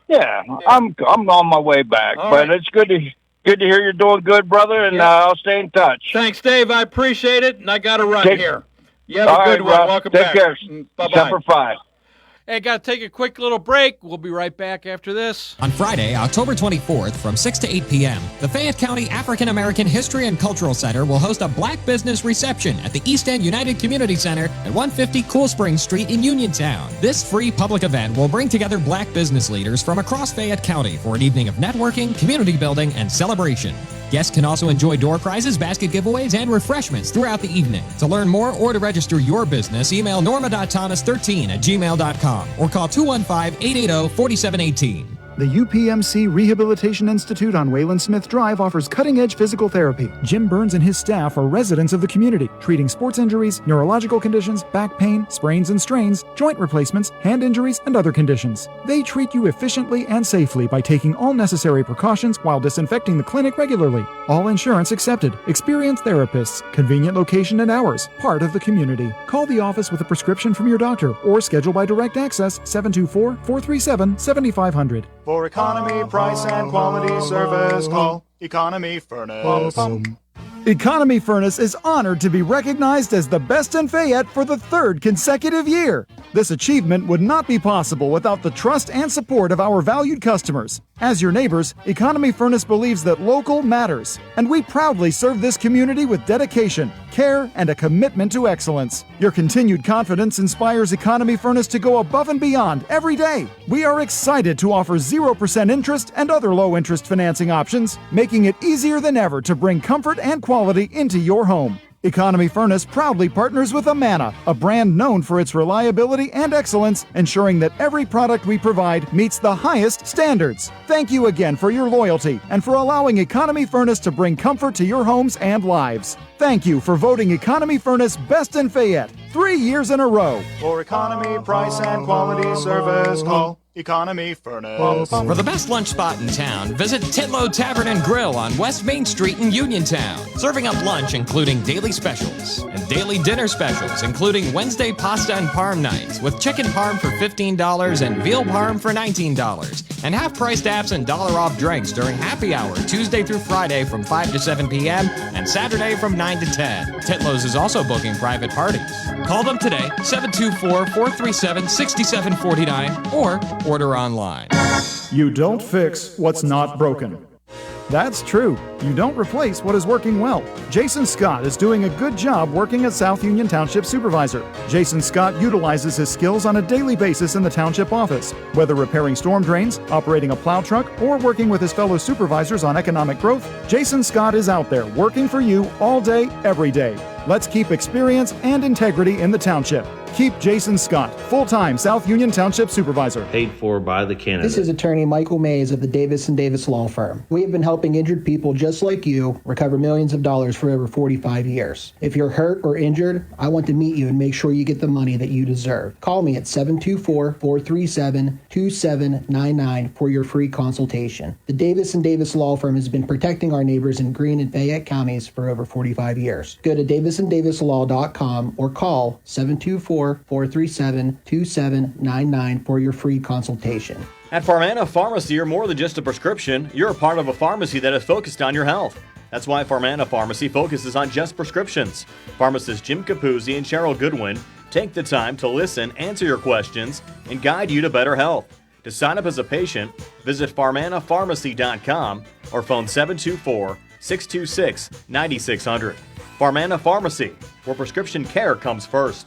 Yeah. I'm on my way back, but it's good to hear you're doing good, brother, and I'll stay in touch. Thanks, Dave. I appreciate it, and I got to run here. You have a good one. Welcome Take back. Care. Bye-bye. Semper Fi. Hey, got to take a quick little break. We'll be right back after this. On Friday, October 24th from 6 to 8 p.m., the Fayette County African American History and Cultural Center will host a Black Business Reception at the East End United Community Center at 150 Cool Springs Street in Uniontown. This free public event will bring together Black business leaders from across Fayette County for an evening of networking, community building, and celebration. Guests can also enjoy door prizes, basket giveaways, and refreshments throughout the evening. To learn more or to register your business, email norma.thomas13@gmail.com or call 215-880-4718. The UPMC Rehabilitation Institute on Wayland Smith Drive offers cutting-edge physical therapy. Jim Burns and his staff are residents of the community, treating sports injuries, neurological conditions, back pain, sprains and strains, joint replacements, hand injuries, and other conditions. They treat you efficiently and safely by taking all necessary precautions while disinfecting the clinic regularly. All insurance accepted. Experienced therapists. Convenient location and hours. Part of the community. Call the office with a prescription from your doctor or schedule by direct access 724-437-7500. For economy, price, and quality service, call Economy Furnace. Economy Furnace is honored to be recognized as the best in Fayette for the third consecutive year. This achievement would not be possible without the trust and support of our valued customers. As your neighbors, Economy Furnace believes that local matters, and we proudly serve this community with dedication, care, and a commitment to excellence. Your continued confidence inspires Economy Furnace to go above and beyond every day. We are excited to offer 0% interest and other low-interest financing options, making it easier than ever to bring comfort and quality into your home. Economy Furnace proudly partners with Amana, a brand known for its reliability and excellence, ensuring that every product we provide meets the highest standards. Thank you again for your loyalty and for allowing Economy Furnace to bring comfort to your homes and lives. Thank you for voting Economy Furnace Best in Fayette 3 years in a row. For economy, price, and quality service, call Economy Furnace. For the best lunch spot in town, visit Titlow Tavern and Grill on West Main Street in Uniontown. Serving up lunch including daily specials and daily dinner specials, including Wednesday pasta and parm nights with chicken parm for $15 and veal parm for $19. And half-priced apps and $1 off drinks during happy hour Tuesday through Friday from 5 to 7 p.m. and Saturday from 9 to 10. Titlows is also booking private parties. Call them today, 724-437-6749, or order online. You don't fix what's not broken. That's true. You don't replace what is working well. Jason Scott is doing a good job working as South Union Township Supervisor. Jason Scott utilizes his skills on a daily basis in the township office. Whether repairing storm drains, operating a plow truck, or working with his fellow supervisors on economic growth, Jason Scott is out there working for you all day, every day. Let's keep experience and integrity in the township. Keep Jason Scott, full-time South Union Township Supervisor. Paid for by the candidate. This is attorney Michael Mays of the Davis & Davis Law Firm. We have been helping injured people just like you recover millions of dollars for over 45 years. If you're hurt or injured, I want to meet you and make sure you get the money that you deserve. Call me at 724-437-2799 for your free consultation. The Davis & Davis Law Firm has been protecting our neighbors in Greene and Fayette counties for over 45 years. Go to davisanddavislaw.com or call 724-437-2799 for your free consultation. At Pharmana Pharmacy, you're more than just a prescription. You're a part of a pharmacy that is focused on your health. That's why Pharmana Pharmacy focuses on just prescriptions. Pharmacists Jim Capuzzi and Cheryl Goodwin take the time to listen, answer your questions, and guide you to better health. To sign up as a patient, visit PharmanaPharmacy.com or phone 724-626-9600. Pharmana Pharmacy, where prescription care comes first.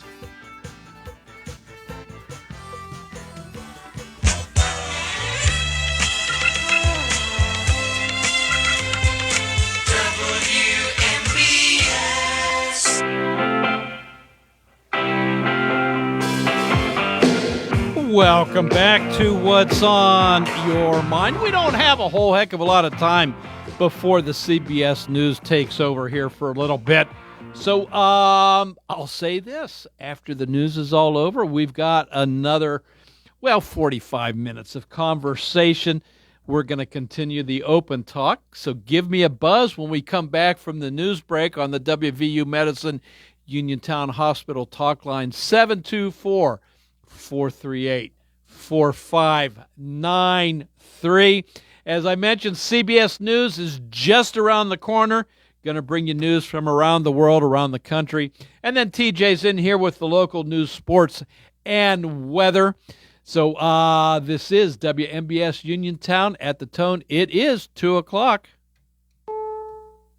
Welcome back to What's on Your Mind. We don't have a whole heck of a lot of time before the CBS News takes over here for a little bit. So I'll say this. After the news is all over, we've got another, 45 minutes of conversation. We're going to continue the open talk. So give me a buzz when we come back from the news break on the WVU Medicine Uniontown Hospital talk line, 724-438-4593. As I mentioned, CBS News is just around the corner. Going to bring you news from around the world, around the country. And then TJ's in here with the local news, sports, and weather. So this is WMBS Uniontown at the Tone. It is 2 o'clock.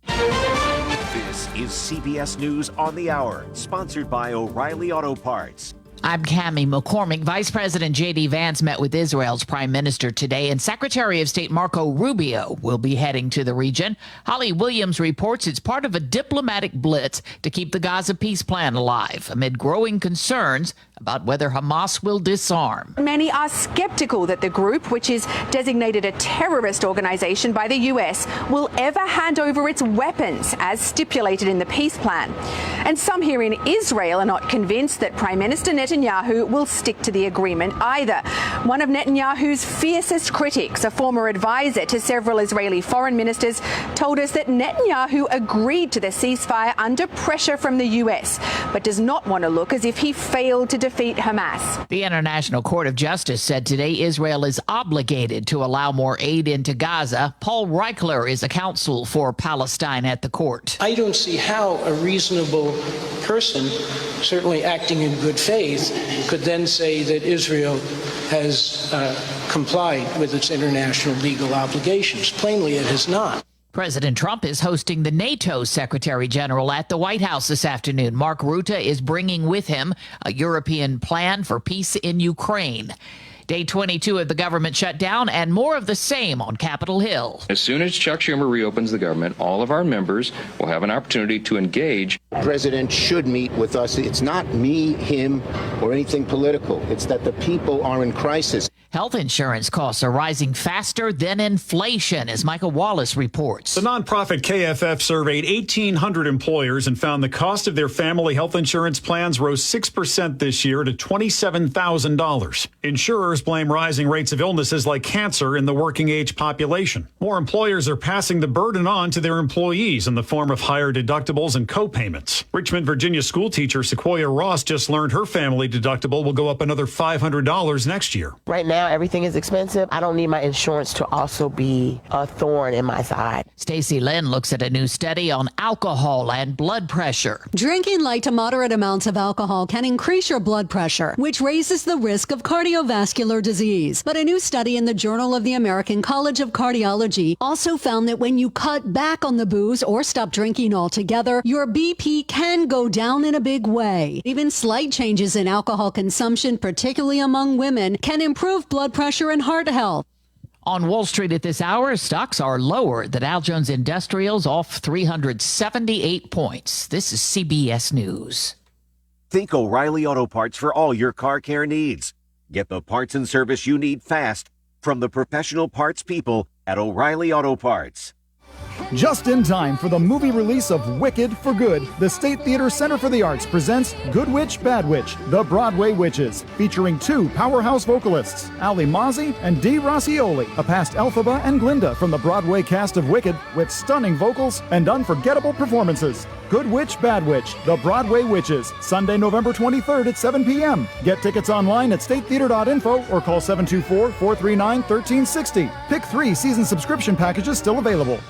This is CBS News on the Hour, sponsored by O'Reilly Auto Parts. I'm Cammie McCormick. Vice President J.D. Vance met with Israel's prime minister today, and Secretary of State Marco Rubio will be heading to the region. Holly Williams reports it's part of a diplomatic blitz to keep the Gaza peace plan alive amid growing concerns about whether Hamas will disarm. Many are skeptical that the group, which is designated a terrorist organization by the U.S., will ever hand over its weapons as stipulated in the peace plan. And some here in Israel are not convinced that Prime Minister Netanyahu will stick to the agreement either. One of Netanyahu's fiercest critics, a former advisor to several Israeli foreign ministers, told us that Netanyahu agreed to the ceasefire under pressure from the U.S., but does not want to look as if he failed to defeat Hamas. The International Court of Justice said today Israel is obligated to allow more aid into Gaza. Paul Reichler is a counsel for Palestine at the court. I don't see how a reasonable person, certainly acting in good faith, could then say that Israel has complied with its international legal obligations. Plainly, it has not. President Trump is hosting the NATO Secretary General at the White House this afternoon. Mark Rutte is bringing with him a European plan for peace in Ukraine. Day 22 of the government shutdown and more of the same on Capitol Hill. As soon as Chuck Schumer reopens the government, all of our members will have an opportunity to engage. The president should meet with us. It's not me, him, or anything political. It's that the people are in crisis. Health insurance costs are rising faster than inflation, as Michael Wallace reports. The nonprofit KFF surveyed 1,800 employers and found the cost of their family health insurance plans rose 6% this year to $27,000. Insurers blame rising rates of illnesses like cancer in the working age population. More employers are passing the burden on to their employees in the form of higher deductibles and co-payments. Richmond, Virginia school teacher Sequoia Ross just learned her family deductible will go up another $500 next year. Right now, everything is expensive. I don't need my insurance to also be a thorn in my side. Stacey Lynn looks at a new study on alcohol and blood pressure. Drinking light to moderate amounts of alcohol can increase your blood pressure, which raises the risk of cardiovascular disease. But a new study in the Journal of the American College of Cardiology also found that when you cut back on the booze or stop drinking altogether, your BP can go down in a big way. Even slight changes in alcohol consumption, particularly among women, can improve blood pressure and heart health. On Wall Street at this hour, stocks are lower. The Dow Jones Industrial's off 378 points. This is CBS News. Think O'Reilly Auto Parts for all your car care needs. Get the parts and service you need fast from the professional parts people at O'Reilly Auto Parts. Just in time for the movie release of Wicked for Good, the State Theater Center for the Arts presents Good Witch, Bad Witch, The Broadway Witches, featuring two powerhouse vocalists, Ali Mazzi and Dee Rossioli, a past Elphaba and Glinda from the Broadway cast of Wicked, with stunning vocals and unforgettable performances. Good Witch, Bad Witch, The Broadway Witches, Sunday, November 23rd at 7 p.m. Get tickets online at statetheater.info or call 724-439-1360. Pick 3 season subscription packages still available.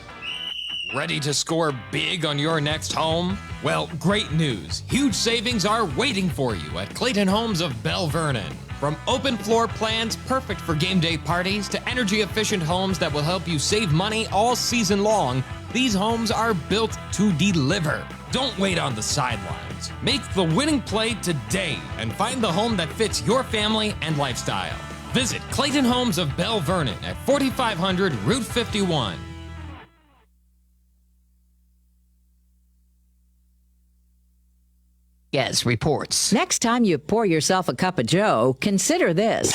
Ready to score big on your next home? Well, great news. Huge savings are waiting for you at Clayton Homes of Bell Vernon. From open floor plans perfect for game day parties to energy-efficient homes that will help you save money all season long, these homes are built to deliver. Don't wait on the sidelines. Make the winning play today and find the home that fits your family and lifestyle. Visit Clayton Homes of Bell Vernon at 4500 Route 51. Yes, reports. Next time you pour yourself a cup of joe, consider this.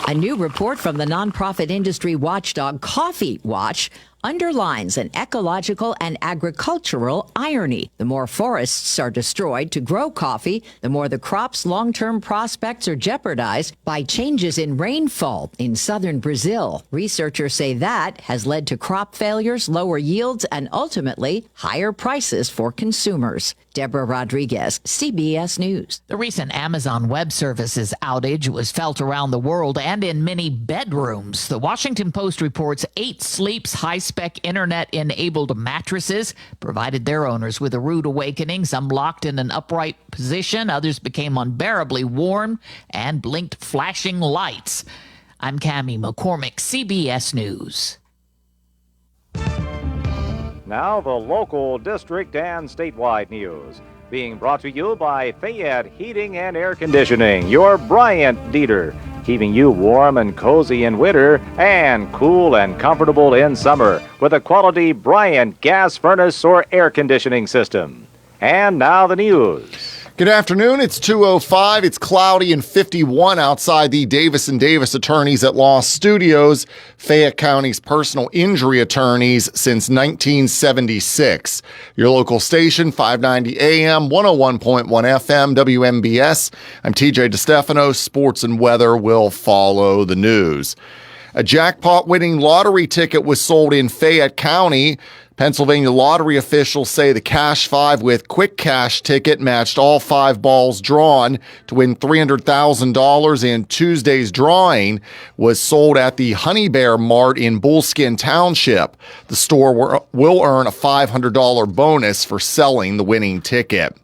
A new report from the nonprofit industry watchdog Coffee Watch underlines an ecological and agricultural irony. The more forests are destroyed to grow coffee, the more the crop's long-term prospects are jeopardized by changes in rainfall in southern Brazil. Researchers say that has led to crop failures, lower yields, and ultimately higher prices for consumers. Deborah Rodriguez, CBS News. The recent Amazon Web Services outage was felt around the world and in many bedrooms. The Washington Post reports 8 Sleep's high high-spec internet-enabled mattresses provided their owners with a rude awakening. Some locked in an upright position. Others became unbearably warm and blinked flashing lights. I'm Cammie McCormick, CBS News. Now the local, district, and statewide news. Being brought to you by Fayette Heating and Air Conditioning, your Bryant Dieter. Keeping you warm and cozy in winter and cool and comfortable in summer with a quality Bryant gas furnace or air conditioning system. And now the news. Good afternoon. It's 2:05. It's cloudy and 51 outside the Davis & Davis Attorneys at Law Studios, Fayette County's personal injury attorneys since 1976. Your local station, 590 AM, 101.1 FM, WMBS. I'm TJ DeStefano. Sports and weather will follow the news. A jackpot-winning lottery ticket was sold in Fayette County. Pennsylvania lottery officials say the Cash 5 with Quick Cash ticket matched all 5 balls drawn to win $300,000 in Tuesday's drawing was sold at the Honey Bear Mart in Bullskin Township. The store will earn a $500 bonus for selling the winning ticket.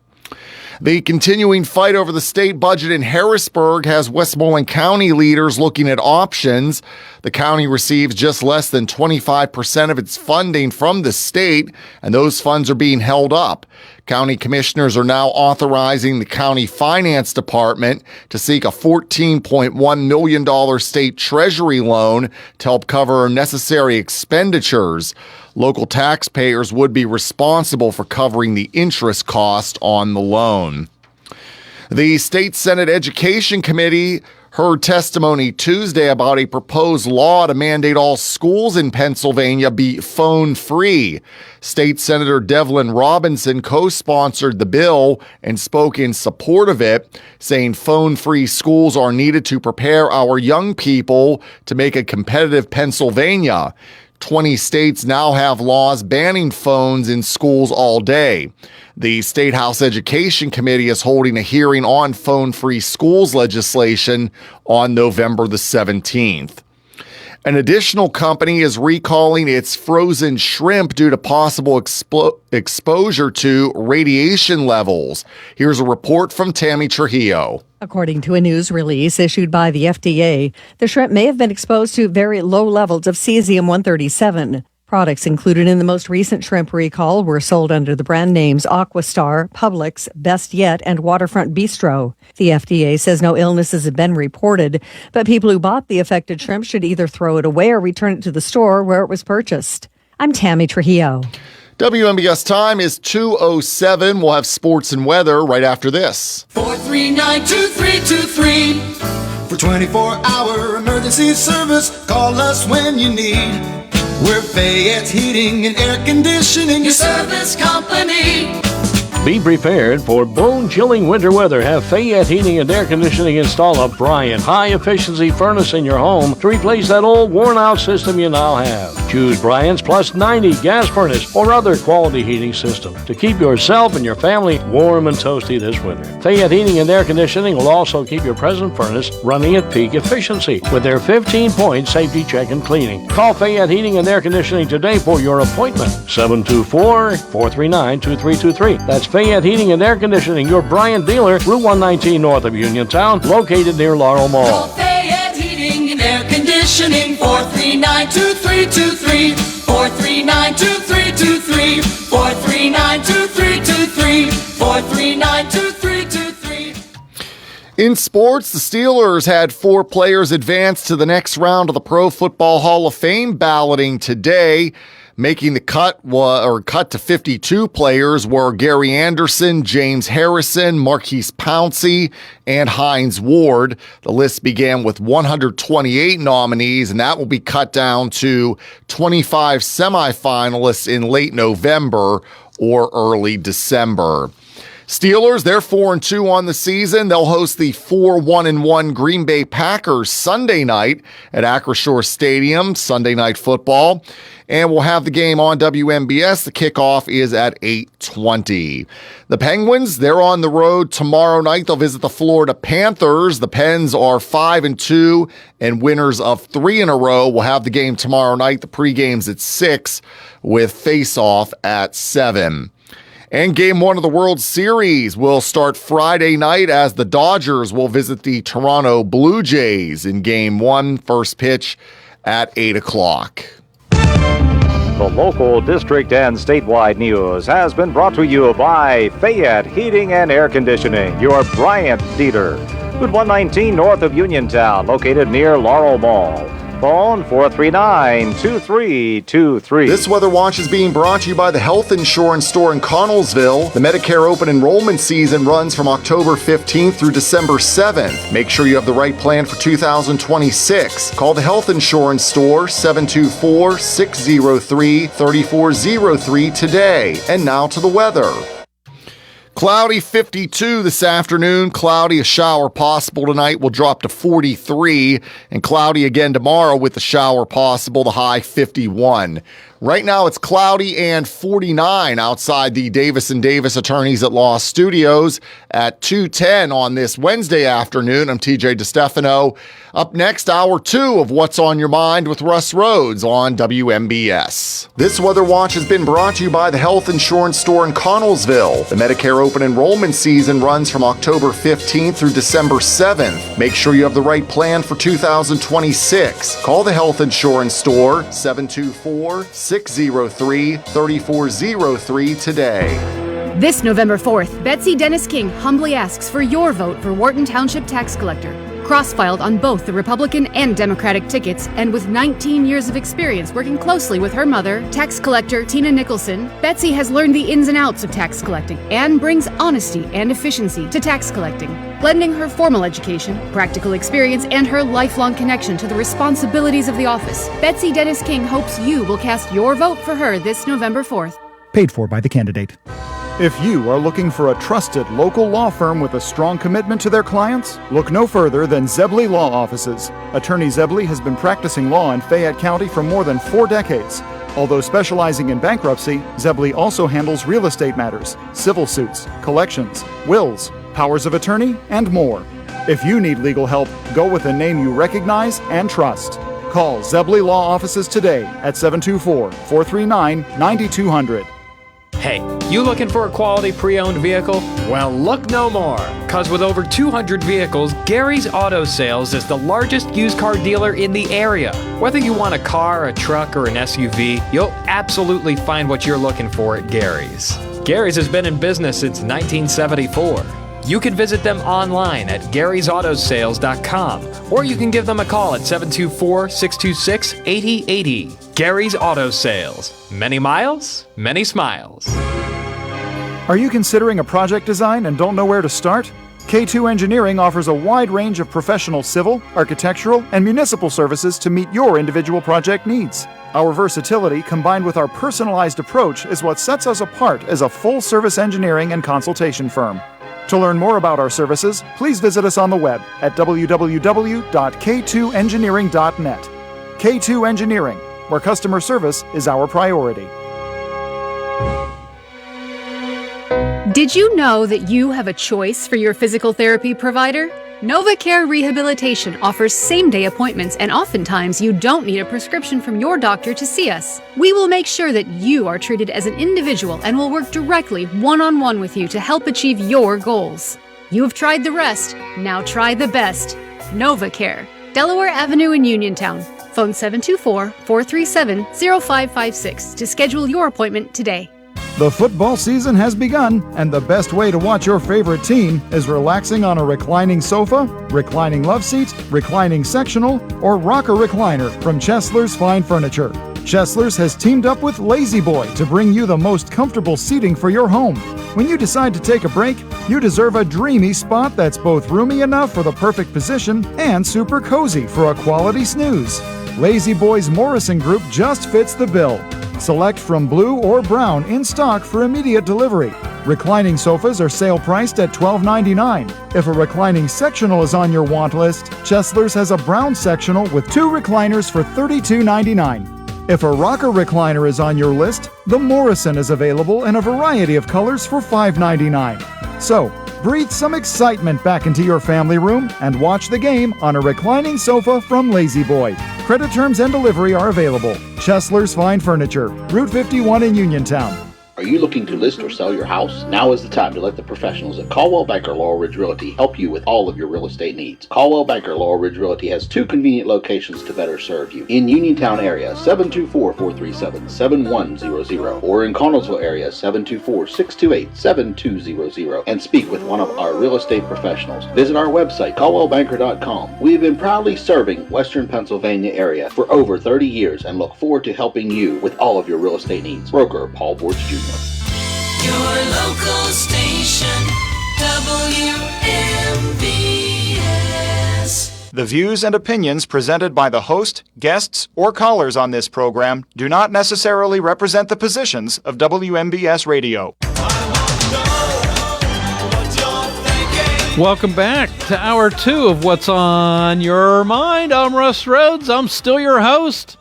The continuing fight over the state budget in Harrisburg has Westmoreland County leaders looking at options. The county receives just less than 25% of its funding from the state, and those funds are being held up. County commissioners are now authorizing the county finance department to seek a $14.1 million state treasury loan to help cover necessary expenditures. Local taxpayers would be responsible for covering the interest cost on the loan. The State Senate Education Committee heard testimony Tuesday about a proposed law to mandate all schools in Pennsylvania be phone-free. State Senator Devlin Robinson co-sponsored the bill and spoke in support of it, saying phone-free schools are needed to prepare our young people to make a competitive Pennsylvania. 20 states now have laws banning phones in schools all day. The State House Education Committee is holding a hearing on phone-free schools legislation on November the 17th. An additional company is recalling its frozen shrimp due to possible exposure to radiation levels. Here's a report from Tammy Trujillo. According to a news release issued by the FDA, the shrimp may have been exposed to very low levels of cesium-137. Products included in the most recent shrimp recall were sold under the brand names Aquastar, Publix, Best Yet, and Waterfront Bistro. The FDA says no illnesses have been reported, but people who bought the affected shrimp should either throw it away or return it to the store where it was purchased. I'm Tammy Trujillo. WMBS time is 2:07. We'll have sports and weather right after this. 439-2323. For 24-hour emergency service, call us when you need. We're Fayette's Heating and Air Conditioning, your service company. Be prepared for bone-chilling winter weather. Have Fayette Heating and Air Conditioning install a Bryant high-efficiency furnace in your home to replace that old worn-out system you now have. Choose Bryant's Plus 90 gas furnace or other quality heating system to keep yourself and your family warm and toasty this winter. Fayette Heating and Air Conditioning will also keep your present furnace running at peak efficiency with their 15-point safety check and cleaning. Call Fayette Heating and Air Conditioning today for your appointment. 724-439-2323. That's Fayette Heating and Air Conditioning, your Bryant dealer, Route 119 north of Uniontown, located near Laurel Mall. Call Fayette Heating and Air Conditioning, 439-2323, 439-2323, 439-2323, 439-2323. In sports, the Steelers had 4 players advance to the next round of the Pro Football Hall of Fame balloting today. Making the cut to 52 players were Gary Anderson, James Harrison, Marquise Pouncey, and Hines Ward. The list began with 128 nominees, and that will be cut down to 25 semifinalists in late November or early December. Steelers, they're 4-2 on the season. They'll host the 4-1-1 Green Bay Packers Sunday night at Acrisure Stadium, Sunday Night Football. And we'll have the game on WMBS. The kickoff is at 8:20. The Penguins, they're on the road tomorrow night. They'll visit the Florida Panthers. The Pens are 5-2 and winners of 3 in a row. We'll have the game tomorrow night. The pregame's at 6 with face-off at 7. And Game 1 of the World Series will start Friday night as the Dodgers will visit the Toronto Blue Jays in Game 1. First pitch at 8 o'clock. The local, district, and statewide news has been brought to you by Fayette Heating and Air Conditioning, your Bryant Dieter. Route 119 north of Uniontown, located near Laurel Mall. Phone 439-2323. This Weather Watch is being brought to you by the Health Insurance Store in Connellsville. The Medicare open enrollment season runs from October 15th through December 7th. Make sure you have the right plan for 2026. Call the Health Insurance Store 724-603-3403 today. And now to the weather. Cloudy 52 this afternoon. Cloudy, a shower possible tonight, will drop to 43. And cloudy again tomorrow with the shower possible, the high 51. Right now it's cloudy and 49 outside the Davis & Davis Attorneys at Law Studios at 2:10 on this Wednesday afternoon. I'm TJ DeStefano. Up next, hour 2 of What's on Your Mind with Russ Rhodes on WMBS. This Weather Watch has been brought to you by the Health Insurance Store in Connellsville. The Medicare open enrollment season runs from October 15th through December 7th. Make sure you have the right plan for 2026. Call the Health Insurance Store 724-603-3403 today. This November 4th, Betsy Dennis King humbly asks for your vote for Wharton Township Tax Collector. Cross-filed on both the Republican and Democratic tickets, and with 19 years of experience working closely with her mother, tax collector Tina Nicholson, Betsy has learned the ins and outs of tax collecting and brings honesty and efficiency to tax collecting. Blending her formal education, practical experience, and her lifelong connection to the responsibilities of the office, Betsy Dennis King hopes you will cast your vote for her this November 4th. Paid for by the candidate. If you are looking for a trusted local law firm with a strong commitment to their clients, look no further than Zebley Law Offices. Attorney Zebley has been practicing law in Fayette County for more than 4 decades. Although specializing in bankruptcy, Zebley also handles real estate matters, civil suits, collections, wills, powers of attorney, and more. If you need legal help, go with a name you recognize and trust. Call Zebley Law Offices today at 724-439-9200. Hey, you looking for a quality pre-owned vehicle? Well, look no more, because with over 200 vehicles, Gary's Auto Sales is the largest used car dealer in the area. Whether you want a car, a truck, or an SUV, you'll absolutely find what you're looking for at Gary's. Gary's has been in business since 1974. You can visit them online at Gary'sAutoSales.com, or you can give them a call at 724-626-8080. Gary's Auto Sales. Many miles, many smiles. Are you considering a project design and don't know where to start? K2 Engineering offers a wide range of professional civil, architectural, and municipal services to meet your individual project needs. Our versatility combined with our personalized approach is what sets us apart as a full-service engineering and consultation firm. To learn more about our services, please visit us on the web at www.k2engineering.net. K2 Engineering, where customer service is our priority. Did you know that you have a choice for your physical therapy provider? NovaCare Rehabilitation offers same-day appointments, and oftentimes you don't need a prescription from your doctor to see us. We will make sure that you are treated as an individual and will work directly one-on-one with you to help achieve your goals. You have tried the rest, now try the best. NovaCare, Delaware Avenue in Uniontown. Phone 724-437-0556 to schedule your appointment today. The football season has begun, and the best way to watch your favorite team is relaxing on a reclining sofa, reclining love seat, reclining sectional, or rocker recliner from Chesler's Fine Furniture. Chesler's has teamed up with Lazy Boy to bring you the most comfortable seating for your home. When you decide to take a break, you deserve a dreamy spot that's both roomy enough for the perfect position and super cozy for a quality snooze. Lazy Boy's Morrison Group just fits the bill. Select from blue or brown in stock for immediate delivery. Reclining sofas are sale priced at $12.99. If a reclining sectional is on your want list, Chesler's has a brown sectional with 2 recliners for $32.99. If a rocker recliner is on your list, the Morrison is available in a variety of colors for $5.99. So, breathe some excitement back into your family room and watch the game on a reclining sofa from Lazy Boy. Credit terms and delivery are available. Chesler's Fine Furniture, Route 51 in Uniontown. Are you looking to list or sell your house? Now is the time to let the professionals at Caldwell Banker Laurel Ridge Realty help you with all of your real estate needs. Caldwell Banker Laurel Ridge Realty has 2 convenient locations to better serve you. In Uniontown area, 724-437-7100, or in Connellsville area, 724-628-7200, and speak with one of our real estate professionals. Visit our website, caldwellbanker.com. We have been proudly serving Western Pennsylvania area for over 30 years and look forward to helping you with all of your real estate needs. Broker Paul Borch Jr. Your local station, WMVS. The views and opinions presented by the host, guests, or callers on this program do not necessarily represent the positions of WMBS Radio. Welcome back to Hour 2 of What's on Your Mind. I'm Russ Rhodes. I'm still your host.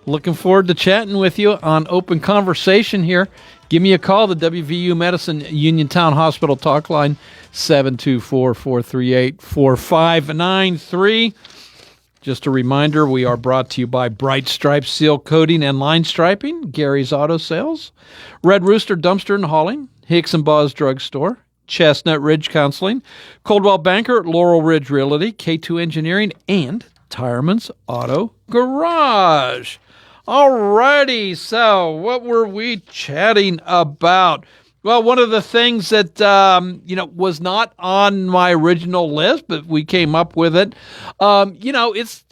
Looking forward to chatting with you on Open Conversation here. Give me a call, the WVU Medicine Uniontown Hospital talk line, 724-438-4593. Just a reminder, we are brought to you by Bright Stripes Seal Coating and Line Striping, Gary's Auto Sales, Red Rooster Dumpster and Hauling, Hicks and Baugh's Drug Store, Chestnut Ridge Counseling, Coldwell Banker, Laurel Ridge Realty, K2 Engineering, and Tireman's Auto Garage. Alrighty, so what were we chatting about? Well, one of the things that was not on my original list, but we came up with it. It's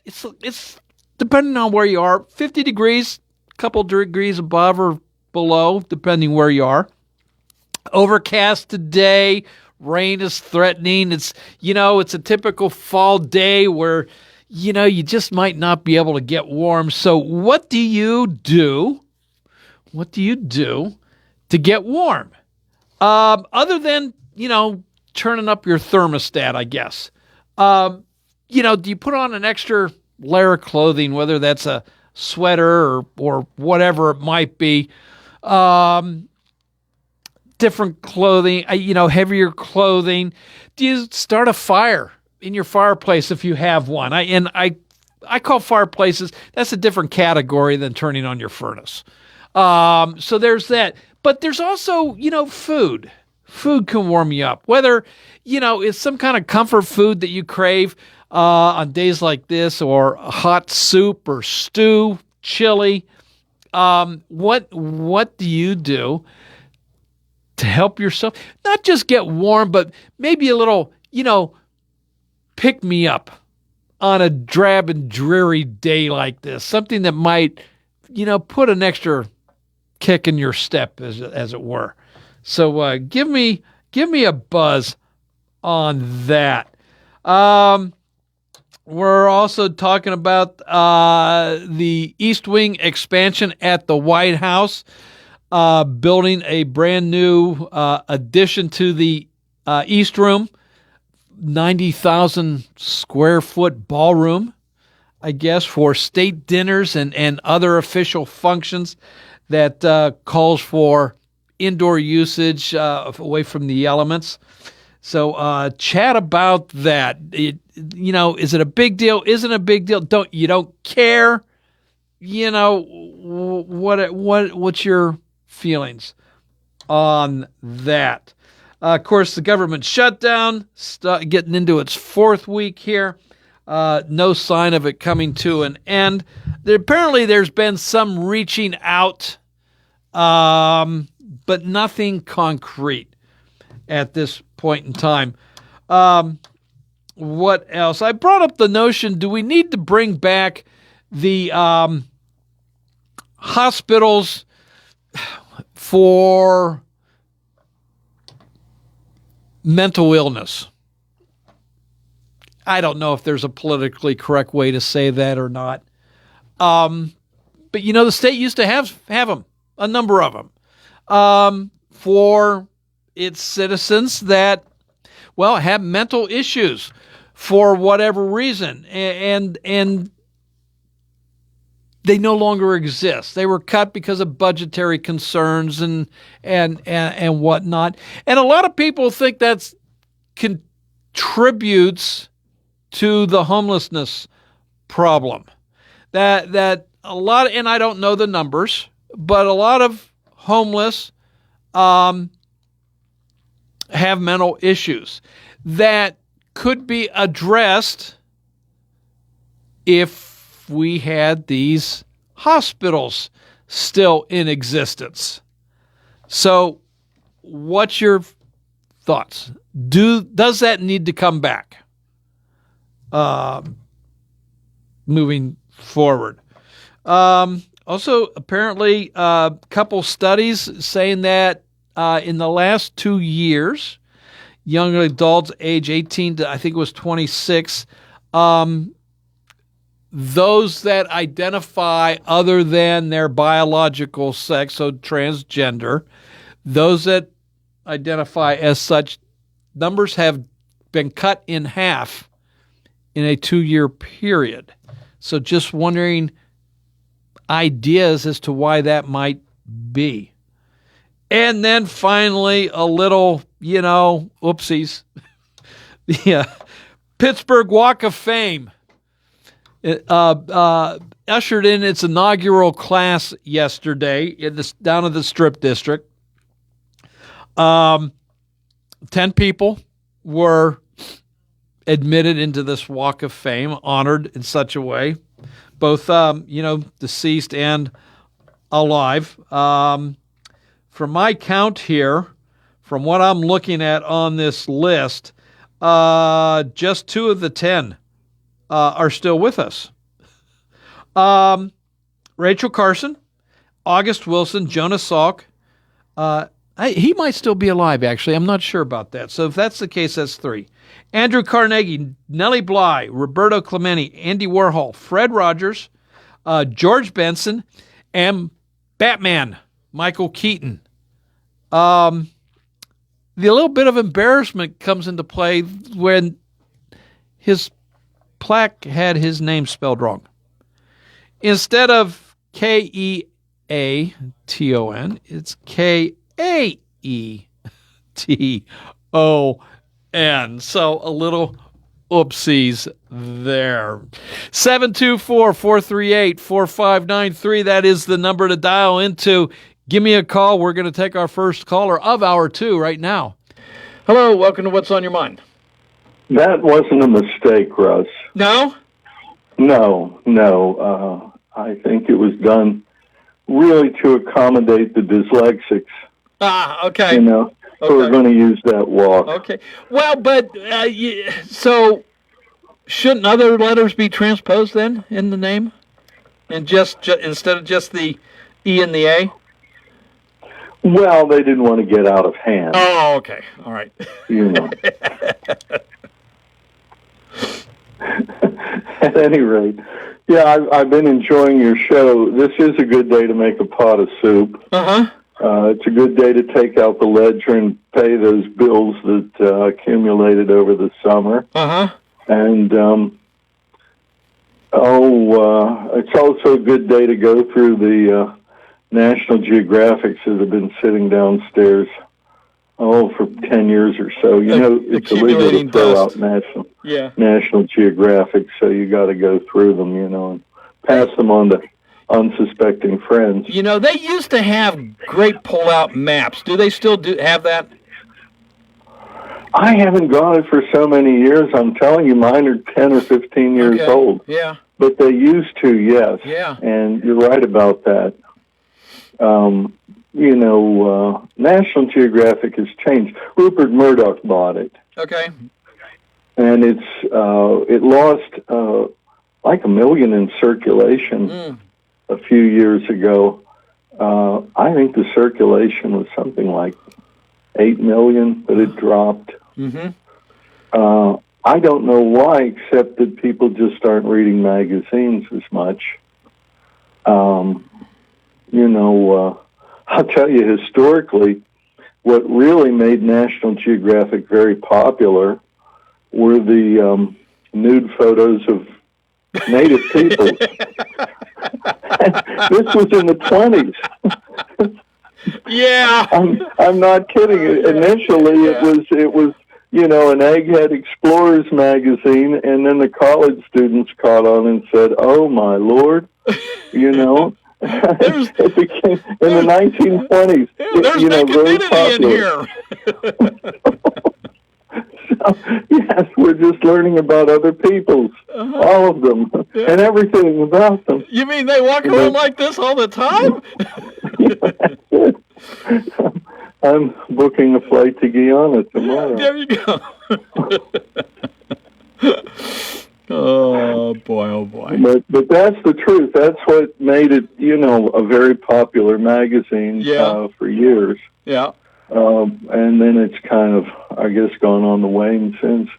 depending on where you are, 50 degrees, a couple degrees above or below, depending where you are. Overcast today, rain is threatening. It's a typical fall day where you just might not be able to get warm. So what do you do? What do you do to get warm? Other than, turning up your thermostat, I guess. Do you put on an extra layer of clothing, whether that's a sweater or whatever it might be? Different clothing, heavier clothing. Do you start a fire in your fireplace if you have one? I call fireplaces, that's a different category than turning on your furnace. So there's that. But there's also, food. Food can warm you up. Whether, it's some kind of comfort food that you crave on days like this, or a hot soup or stew, chili. What do you do to help yourself? Not just get warm, but maybe a little, pick me up on a drab and dreary day like this. Something that might, put an extra kick in your step, as it were. So give me a buzz on that. We're also talking about the East Wing expansion at the White House, building a brand new addition to the East Room. 90,000 square foot ballroom, I guess, for state dinners and other official functions that calls for indoor usage away from the elements. So chat about that. Is it a big deal? Isn't it a big deal? You don't care? What's your feelings on that? Of course, the government shutdown, getting into its 4th week here. No sign of it coming to an end. Apparently, there's been some reaching out, but nothing concrete at this point in time. What else? I brought up the notion, do we need to bring back the hospitals for mental illness? I don't know if there's a politically correct way to say that or not. But the state used to have them, a number of them, for it's citizens that, well, have mental issues for whatever reason, and they no longer exist. They were cut because of budgetary concerns and whatnot. And a lot of people think that's contributes to the homelessness problem. That a lot, and I don't know the numbers, but a lot of homeless have mental issues that could be addressed if we had these hospitals still in existence. So what's your thoughts? Does that need to come back moving forward? Also, apparently, a couple studies saying that in the last 2 years, young adults age 18 to, I think it was 26, those that identify other than their biological sex, so transgender, those that identify as such, numbers have been cut in half in a 2-year period. So just wondering ideas as to why that might be. And then finally, a little, oopsies. The Pittsburgh Walk of Fame ushered in its inaugural class yesterday down at the Strip District. 10 people were admitted into this Walk of Fame, honored in such a way, both deceased and alive. From my count here, from what I'm looking at on this list, just 2 of the 10 are still with us. Rachel Carson, August Wilson, Jonas Salk. He might still be alive, actually. I'm not sure about that. So if that's the case, that's 3. Andrew Carnegie, Nellie Bly, Roberto Clemente, Andy Warhol, Fred Rogers, George Benson, and Batman, Michael Keaton. The little bit of embarrassment comes into play when his plaque had his name spelled wrong. Instead of Keaton, it's Kaeton. So a little oopsies there. 724-438-4593. That is the number to dial into. Give me a call. We're going to take our first caller of hour 2 right now. Hello, welcome to What's on Your Mind. That wasn't a mistake, Russ. No? No. I think it was done really to accommodate the dyslexics. Okay. Who are going to use that walk. Okay. Well, but so shouldn't other letters be transposed then in the name, and just instead of just the E and the A? Well, they didn't want to get out of hand. Oh, okay. All right. At any rate, yeah, I've been enjoying your show. This is a good day to make a pot of soup. It's a good day to take out the ledger and pay those bills that accumulated over the summer. And it's also a good day to go through the National Geographics that have been sitting downstairs for 10 years or so. It's illegal to throw out National Geographic, so you got to go through them, and pass them on to unsuspecting friends. They used to have great pull-out maps. Do they still have that? I haven't got it for so many years. I'm telling you, mine are 10 or 15 years old. Yeah. But they used to, yes. Yeah. And you're right about that. National Geographic has changed. Rupert Murdoch bought it. Okay. And it lost like 1 million in circulation a few years ago. I think the circulation was something like 8 million, but it dropped. I don't know why, except that people just aren't reading magazines as much. I'll tell you, historically, what really made National Geographic very popular were the nude photos of native people. This was in the 20s. Yeah, I'm not kidding. Initially, it was an Egghead Explorers magazine, and then the college students caught on and said, "Oh my Lord," It became in the 1920s. There's no community in here. So, yes, we're just learning about other peoples, all of them, and everything about them. You mean they walk around like this all the time? I'm booking a flight to Guyana tomorrow. There you go. Oh boy. But that's the truth. That's what made it, a very popular magazine for years. Yeah. And then it's kind of, I guess, gone on the wane since.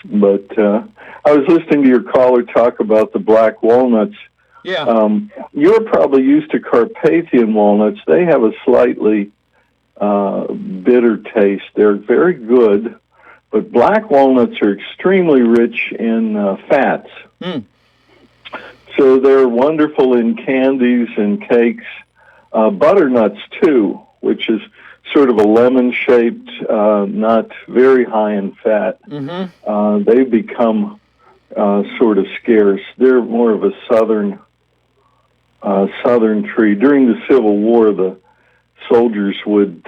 But I was listening to your caller talk about the black walnuts. Yeah. You're probably used to Carpathian walnuts. They have a slightly bitter taste. They're very good, but black walnuts are extremely rich in fats. So they're wonderful in candies and cakes. Butternuts, too, which is sort of a lemon-shaped, not very high in fat. They've become sort of scarce. They're more of a southern tree. During the Civil War, the soldiers would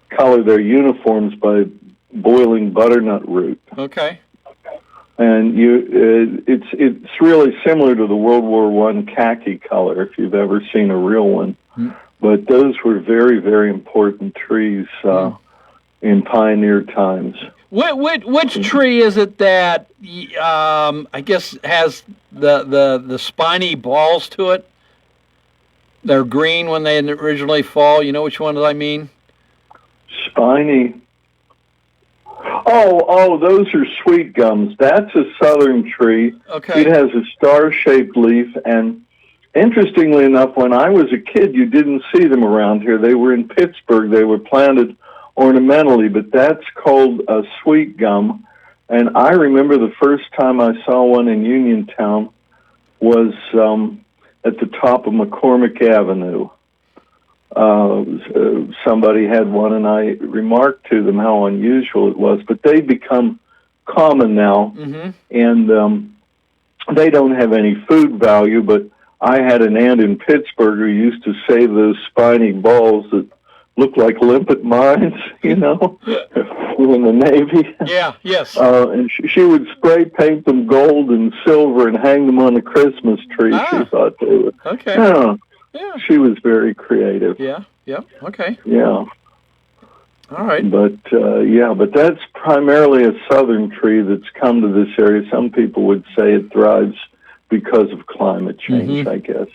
color their uniforms by boiling butternut root. Okay. And it's really similar to the World War I khaki color, if you've ever seen a real one. But those were very, very important trees in pioneer times. Which tree is it that I guess has the spiny balls to it? They're green when they originally fall. You know which one I mean? Spiny. Oh, those are sweet gums. That's a southern tree. Okay. It has a star-shaped leaf, and interestingly enough, when I was a kid, you didn't see them around here. They were in Pittsburgh. They were planted ornamentally, but that's called a sweet gum. And I remember the first time I saw one in Uniontown was at the top of McCormick Avenue. Somebody had one, and I remarked to them how unusual it was. But they become common now, and they don't have any food value, but I had an aunt in Pittsburgh who used to save those spiny balls that look like limpet mines, in the Navy. Yeah, yes. And she would spray paint them gold and silver and hang them on the Christmas tree. She thought they were. Okay. Yeah. She was very creative. Yeah, okay. Yeah. All right. But that's primarily a southern tree that's come to this area. Some people would say it thrives because of climate change, I guess.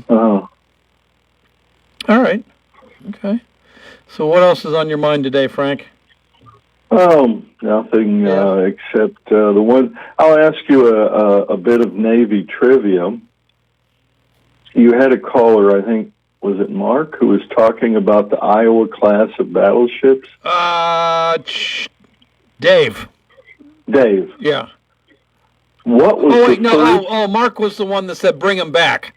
All right. Okay. So what else is on your mind today, Frank? Nothing except the one. I'll ask you a bit of Navy trivia. You had a caller, I think, was it Mark, who was talking about the Iowa class of battleships? Dave. Yeah. What was Mark was the one that said bring him back.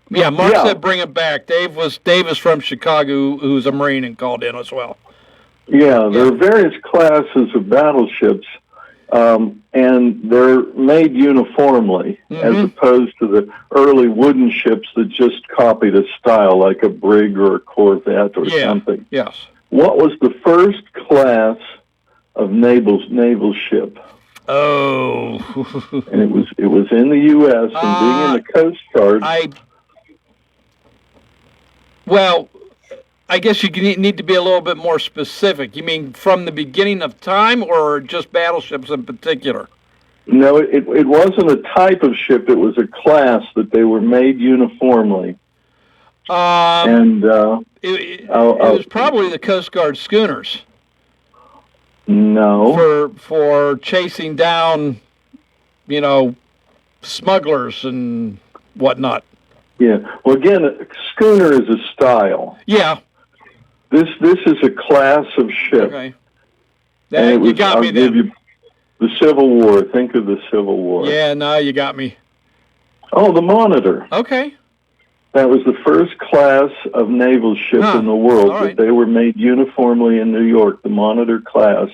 Yeah, Mark said bring him back. Dave is from Chicago, who's a Marine and called in as well. Yeah, there are various classes of battleships, and they're made uniformly, as opposed to the early wooden ships that just copied a style, like a brig or a corvette or something. Yes. What was the first class of naval ship? Oh. And it was in the U.S. and being in the Coast Guard. Well, I guess you need to be a little bit more specific. You mean from the beginning of time, or just battleships in particular? No, it wasn't a type of ship. It was a class that they were made uniformly. It was probably the Coast Guard schooners. No. For chasing down, smugglers and whatnot. Yeah. Well, again, a schooner is a style. Yeah. This is a class of ship. Okay. And You got me I'll give then. you the Civil War. Think of the Civil War. Yeah, no, you got me. Oh, the Monitor. Okay. That was the first class of naval ship in the world. All right. They were made uniformly in New York, the Monitor class.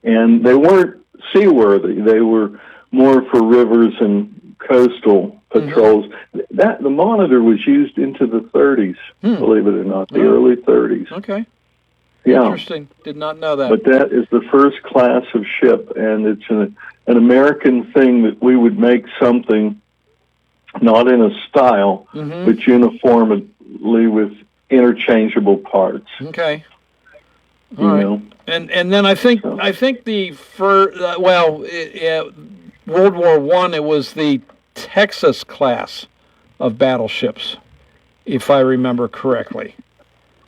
And they weren't seaworthy. They were more for rivers and coastal patrols. The Monitor was used into the 30s, believe it or not, the early 30s. Okay. Yeah. Interesting. Did not know that. But that is the first class of ship, and it's an American thing that we would make something not in a style, but uniformly with interchangeable parts. Okay. You know? And then I think the World War I, it was the Texas class of battleships, if I remember correctly.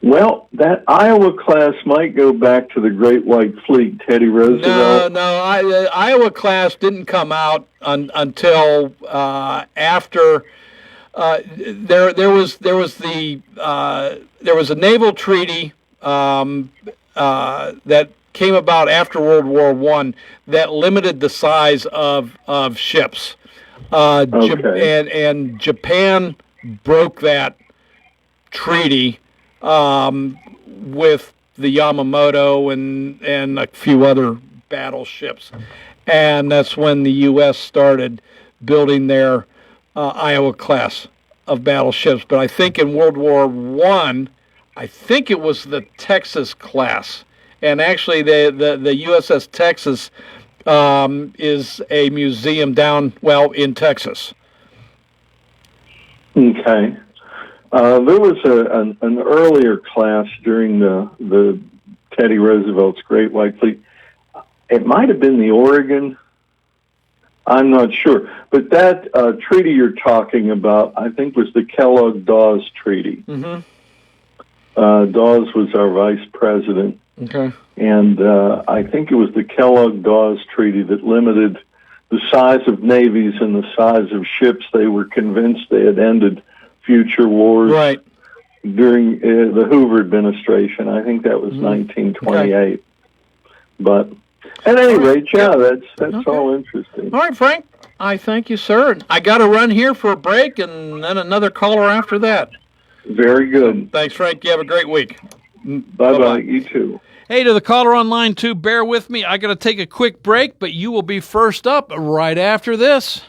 Well, that Iowa class might go back to the Great White Fleet, Teddy Roosevelt. No, the Iowa class didn't come out until after there was a naval treaty that came about after World War I that limited the size of ships. And Japan broke that treaty with the Yamamoto and a few other battleships. And that's when the U.S. started building their Iowa class of battleships. But I think in World War I think it was the Texas class. And actually the USS Texas is a museum down, in Texas. Okay. There was an earlier class during the Teddy Roosevelt's Great White Fleet. It might have been the Oregon. I'm not sure. But that treaty you're talking about, I think, was the Kellogg-Dawes Treaty. Dawes was our vice president. Okay. And I think it was the Kellogg-Dawes Treaty that limited the size of navies and the size of ships. They were convinced they had ended future wars during the Hoover administration. I think that was 1928. Okay. But at any rate, that's all interesting. All right, Frank. I thank you, sir. I got to run here for a break and then another caller after that. Very good. Thanks, Frank. You have a great week. Bye-bye. You too. Hey, to the caller on line 2, bear with me. I got to take a quick break, but you will be first up right after this.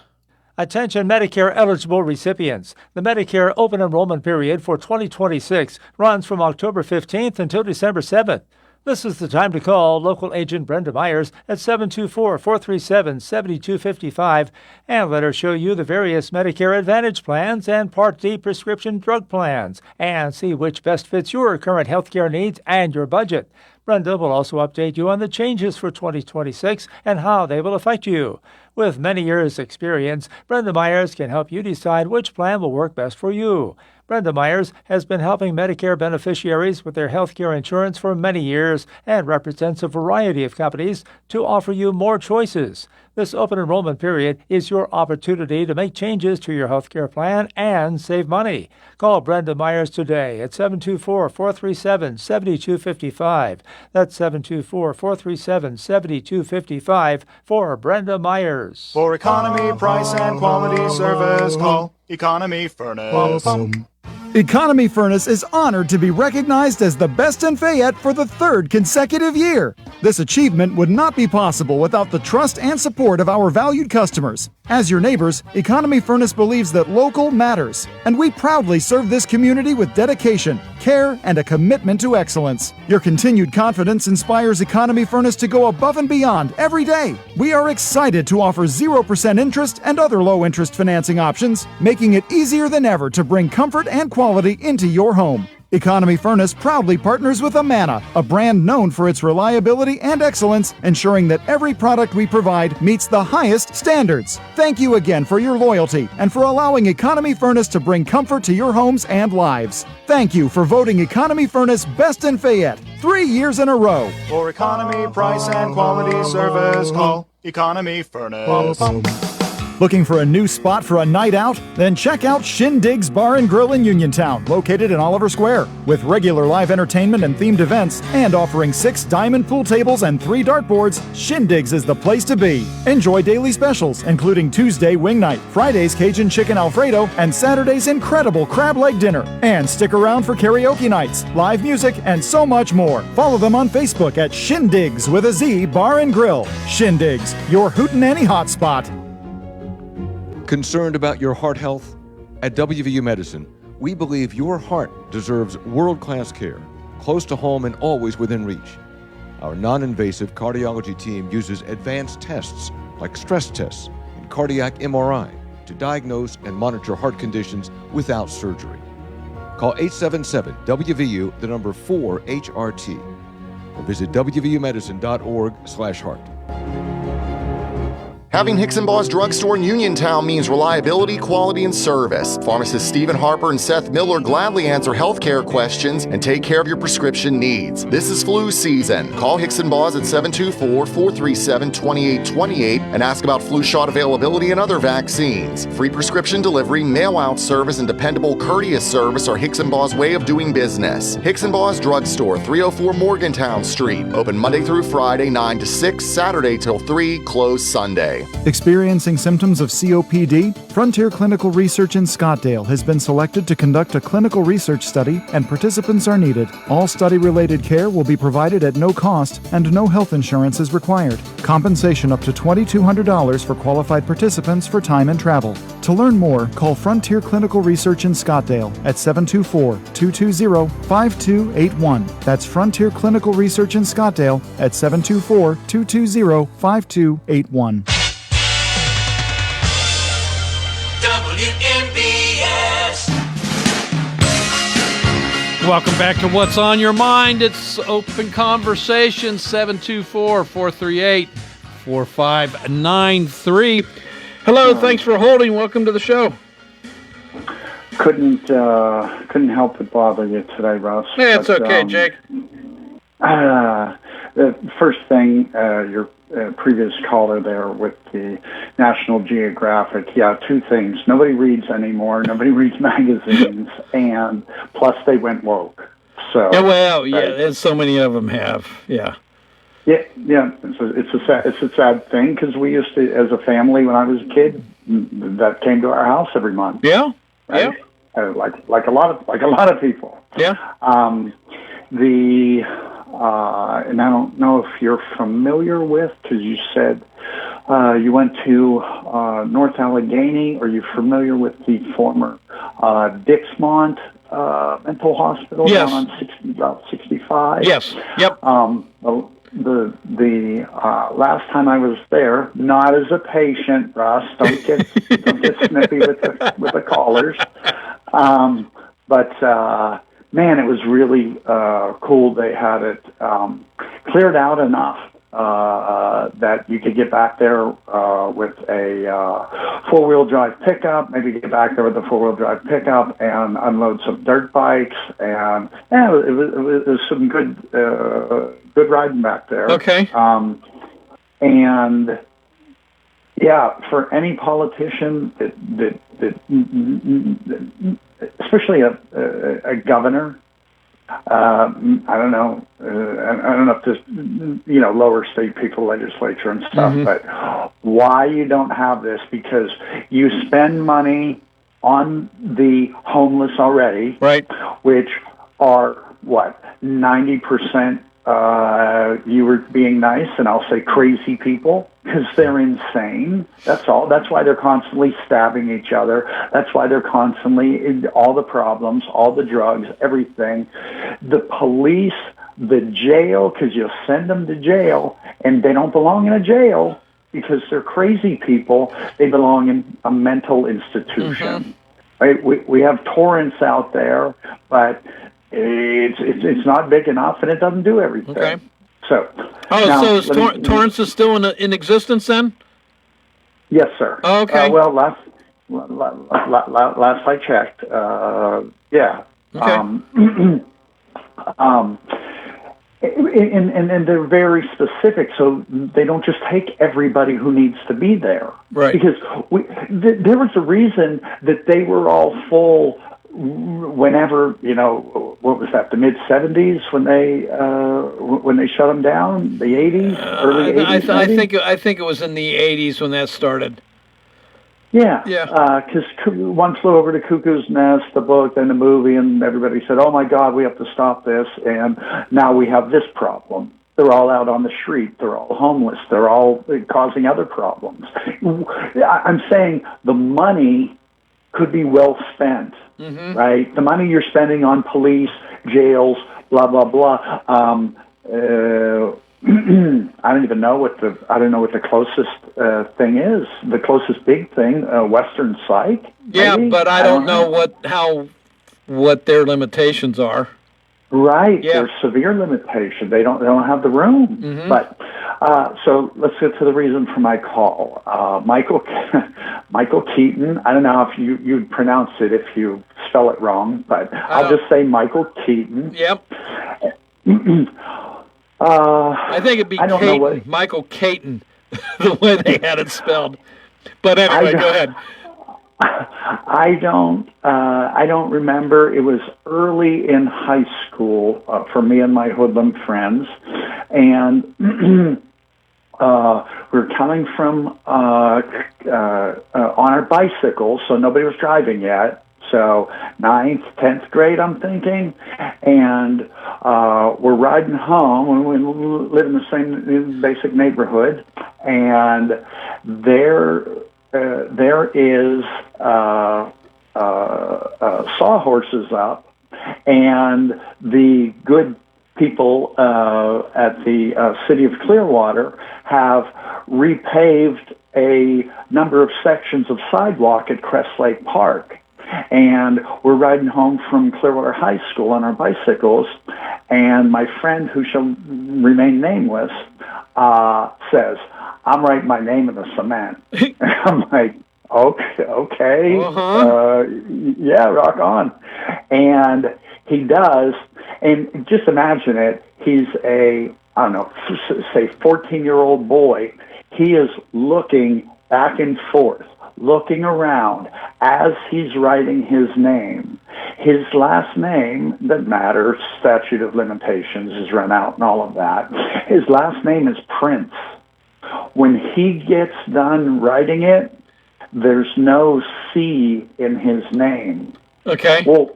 Attention Medicare eligible recipients. The Medicare open enrollment period for 2026 runs from October 15th until December 7th. This is the time to call local agent Brenda Myers at 724-437-7255 and let her show you the various Medicare Advantage plans and Part D prescription drug plans and see which best fits your current healthcare needs and your budget. Brenda will also update you on the changes for 2026 and how they will affect you. With many years' experience, Brenda Myers can help you decide which plan will work best for you. Brenda Myers has been helping Medicare beneficiaries with their health care insurance for many years and represents a variety of companies to offer you more choices. This open enrollment period is your opportunity to make changes to your health care plan and save money. Call Brenda Myers today at 724-437-7255. That's 724-437-7255 for Brenda Myers. For economy, price, and quality service, call Economy Furnace. Economy Furnace is honored to be recognized as the best in Fayette for the 3rd consecutive year. This achievement would not be possible without the trust and support of our valued customers. As your neighbors, Economy Furnace believes that local matters, and we proudly serve this community with dedication, care, and a commitment to excellence. Your continued confidence inspires Economy Furnace to go above and beyond every day. We are excited to offer 0% interest and other low-interest financing options, making it easier than ever to bring comfort and quality into your home. Economy Furnace proudly partners with Amana, a brand known for its reliability and excellence, ensuring that every product we provide meets the highest standards. Thank you again for your loyalty and for allowing Economy Furnace to bring comfort to your homes and lives. Thank you for voting Economy Furnace Best in Fayette 3 years in a row. For economy, price, and quality service, call Economy Furnace. Looking for a new spot for a night out? Then check out Shindig's Bar and Grill in Uniontown, located in Oliver Square. With regular live entertainment and themed events, and offering 6 diamond pool tables and 3 dartboards, Shindig's is the place to be. Enjoy daily specials, including Tuesday wing night, Friday's Cajun chicken Alfredo, and Saturday's incredible crab leg dinner. And stick around for karaoke nights, live music, and so much more. Follow them on Facebook at Shindig's with a Z Bar and Grill. Shindig's, your hootenanny hotspot. Concerned about your heart health? At WVU Medicine, we believe your heart deserves world-class care, close to home and always within reach. Our non-invasive cardiology team uses advanced tests like stress tests and cardiac MRI to diagnose and monitor heart conditions without surgery. Call 877-WVU, the number 4HRT, or visit wvumedicine.org/heart. Having Hickson Boss Drugstore in Uniontown means reliability, quality, and service. Pharmacists Stephen Harper and Seth Miller gladly answer healthcare questions and take care of your prescription needs. This is flu season. Call Hickson Boss at 724-437-2828 and ask about flu shot availability and other vaccines. Free prescription delivery, mail-out service, and dependable courteous service are Hickson Boss' way of doing business. Hickson Boss Drugstore, 304 Morgantown Street. Open Monday through Friday, 9 to 6, Saturday till 3, closed Sunday. Experiencing symptoms of COPD? Frontier Clinical Research in Scottdale has been selected to conduct a clinical research study, and participants are needed. All study-related care will be provided at no cost, and no health insurance is required. Compensation up to $2,200 for qualified participants for time and travel. To learn more, call Frontier Clinical Research in Scottdale at 724-220-5281. That's Frontier Clinical Research in Scottdale at 724-220-5281. Welcome back to What's on Your Mind. It's Open Conversation, 724-438-4593. Hello, thanks for holding. Welcome to the show. Couldn't help but bother you today, Russ. Yeah, it's okay, Jake. The first thing, your previous caller there with the National Geographic, two things. Nobody reads anymore. Nobody reads magazines, and plus they went woke. So and so many of them have. Yeah. It's a sad thing because we used to, as a family, when I was a kid, that came to our house every month. Yeah. Right? Yeah. Like a lot of people. Yeah. And I don't know if you're familiar with, because you said you went to North Allegheny. Are you familiar with the former Dixmont Mental Hospital down on Route 65? Yes. Yep. The last time I was there, not as a patient, Russ. Don't get snippy with the callers. But man, it was really cool. They had it cleared out enough that you could get back there with a four-wheel drive pickup, maybe get back there with a four-wheel drive pickup and unload some dirt bikes. And it was some good riding back there. Okay. And yeah, for any politician that especially a governor, I don't know if this, lower state people, legislature and stuff, but why you don't have this, because you spend money on the homeless already, right? Which are 90%. You were being nice, and I'll say crazy people, because they're insane. That's all. That's why they're constantly stabbing each other. That's why they're constantly all the problems, all the drugs, everything. The police, the jail, because you'll send them to jail, and they don't belong in a jail because they're crazy people. They belong in a mental institution. Right? We have Torrance out there, but it's not big enough, and it doesn't do everything. Okay. So, Torrance is still in existence then? Yes, sir. Oh, okay. Well, last I checked, yeah. Okay. And they're very specific, so they don't just take everybody who needs to be there. Right. Because there was a reason that they were all full whenever, what was that, the mid-'70s when they shut them down, the '80s, early '80s? I think it was in the '80s when that started. Yeah. Yeah. Because One Flew Over the Cuckoo's Nest, the book, then the movie, and everybody said, "Oh my God, we have to stop this." And now we have this problem. They're all out on the street. They're all homeless. They're all causing other problems. I'm saying the money could be well spent, right? The money you're spending on police, jails, blah blah blah. I don't even know what the closest thing is. The closest big thing, Western Psych. Yeah, maybe? but I don't know what their limitations are. Right, Yeah. there's severe limitation. They don't have the room. But so let's get to the reason for my call. Michael Keaton. I don't know if you'd pronounce it if you spell it wrong, but I'll just say Michael Keaton. Yep. I think it'd be I don't know Caton, Michael Caton, the way they had it spelled. But anyway, go ahead. I don't remember. It was early in high school for me and my hoodlum friends, and we were coming from on our bicycles, so nobody was driving yet. So 9th, 10th grade, I'm thinking, and we're riding home, and we live in the same basic neighborhood, and there is sawhorses up, and the good people at the City of Clearwater have repaved a number of sections of sidewalk at Crest Lake Park. And we're riding home from Clearwater High School on our bicycles, and my friend, who shall remain nameless, says, "I'm writing my name in the cement." I'm like, okay, yeah, rock on. And he does, and just imagine it, he's a, I don't know, say 14-year-old boy. He is looking back and forth, looking around as he's writing his name. His last name, that matters, statute of limitations is run out and all of that. His last name is Prince. When he gets done writing it, there's no C in his name. Okay. Well,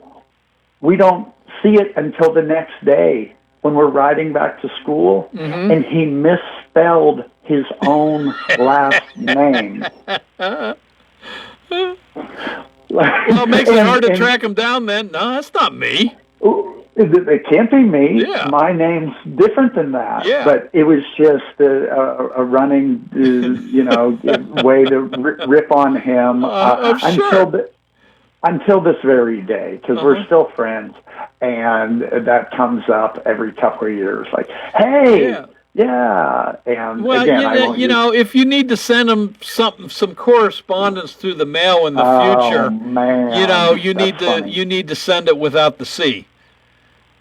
we don't see it until the next day when we're riding back to school, and he misspelled his own last name. Well, it makes it hard to track him down then. No, that's not me. It can't be me. Yeah. My name's different than that. Yeah. But it was just a running, way to rip on him until this very day, because we're still friends, and that comes up every couple of years. Like, hey, yeah. And well, again, if you need to send them some correspondence through the mail in the future, you need to send it without the C,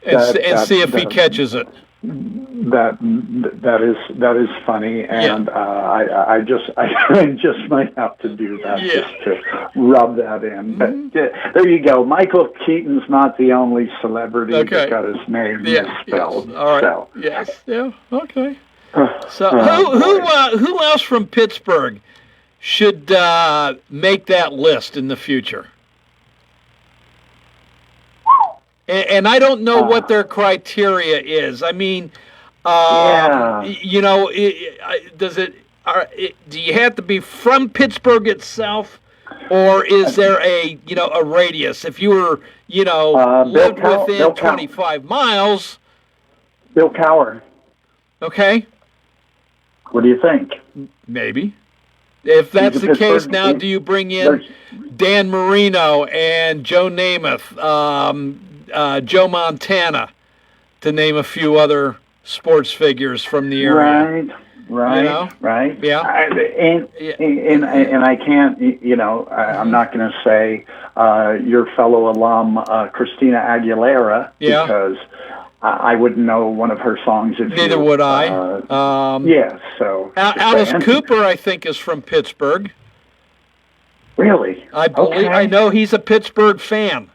and see if he catches it. That is funny, and I just might have to do that just to rub that in. But there you go. Michael Keaton's not the only celebrity that got his name misspelled. Yes. All right. So. Yes. Yeah. Okay. So who else from Pittsburgh should make that list in the future? And I don't know what their criteria is. I mean, do you have to be from Pittsburgh itself, or is there a radius? If you were, lived within 25 miles. Bill Cowher. Okay. What do you think? Maybe. If that's the case, now do you bring in Dan Marino and Joe Namath, Joe Montana, to name a few other sports figures from the area? Right. Yeah. And I can't, I'm not going to say your fellow alum, Christina Aguilera, because I wouldn't know one of her songs. Neither would I. Yes, so Alice Cooper, I think, is from Pittsburgh. Really? I believe. Okay. I know he's a Pittsburgh fan.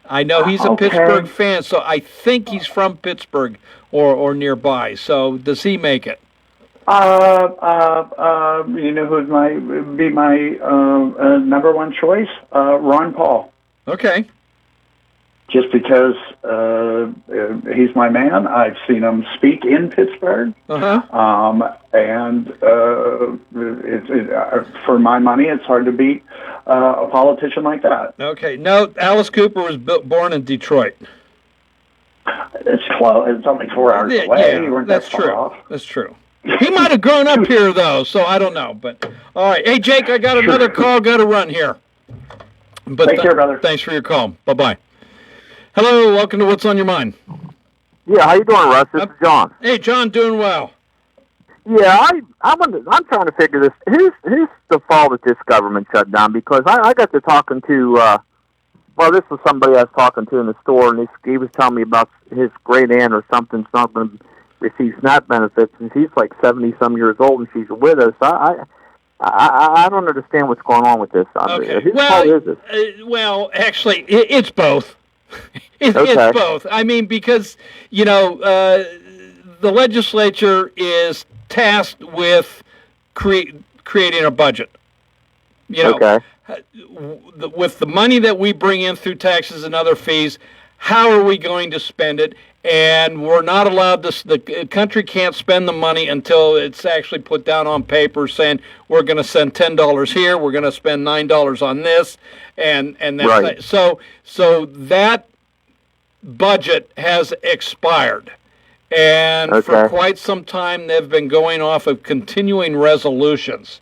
Pittsburgh fan, so I think he's from Pittsburgh or nearby. So does he make it? You know who'd be my number one choice? Ron Paul. Okay. Just because he's my man. I've seen him speak in Pittsburgh. And for my money, it's hard to beat a politician like that. Okay. No, Alice Cooper was born in Detroit. It's close. It's only 4 hours away. You weren't that's that far true. off. That's true. He might have grown up here, though, so I don't know. But all right. Hey, Jake, I got another call. Got to run here. But Take care, brother. Thanks for your call. Bye-bye. Hello, welcome to What's on Your Mind. Yeah, how you doing, Russ? This is John. Hey, John, doing well. Yeah, I'm trying to figure this. Who's the fault that this government shut down? Because I got to talking to, this was somebody I was talking to in the store, and he was telling me about his great aunt or something's not going to receive SNAP benefits, and she's like 70-some years old, and she's a widow. So I don't understand what's going on with this. Okay. Whose fault is this? Actually, it's both. It's both. I mean, because, the legislature is tasked with creating a budget. With the money that we bring in through taxes and other fees, how are we going to spend it? And we're not allowed to, the country can't spend the money until it's actually put down on paper saying we're going to send $10 here, we're going to spend $9 on this, and that's right. So that budget has expired. And for quite some time, they've been going off of continuing resolutions,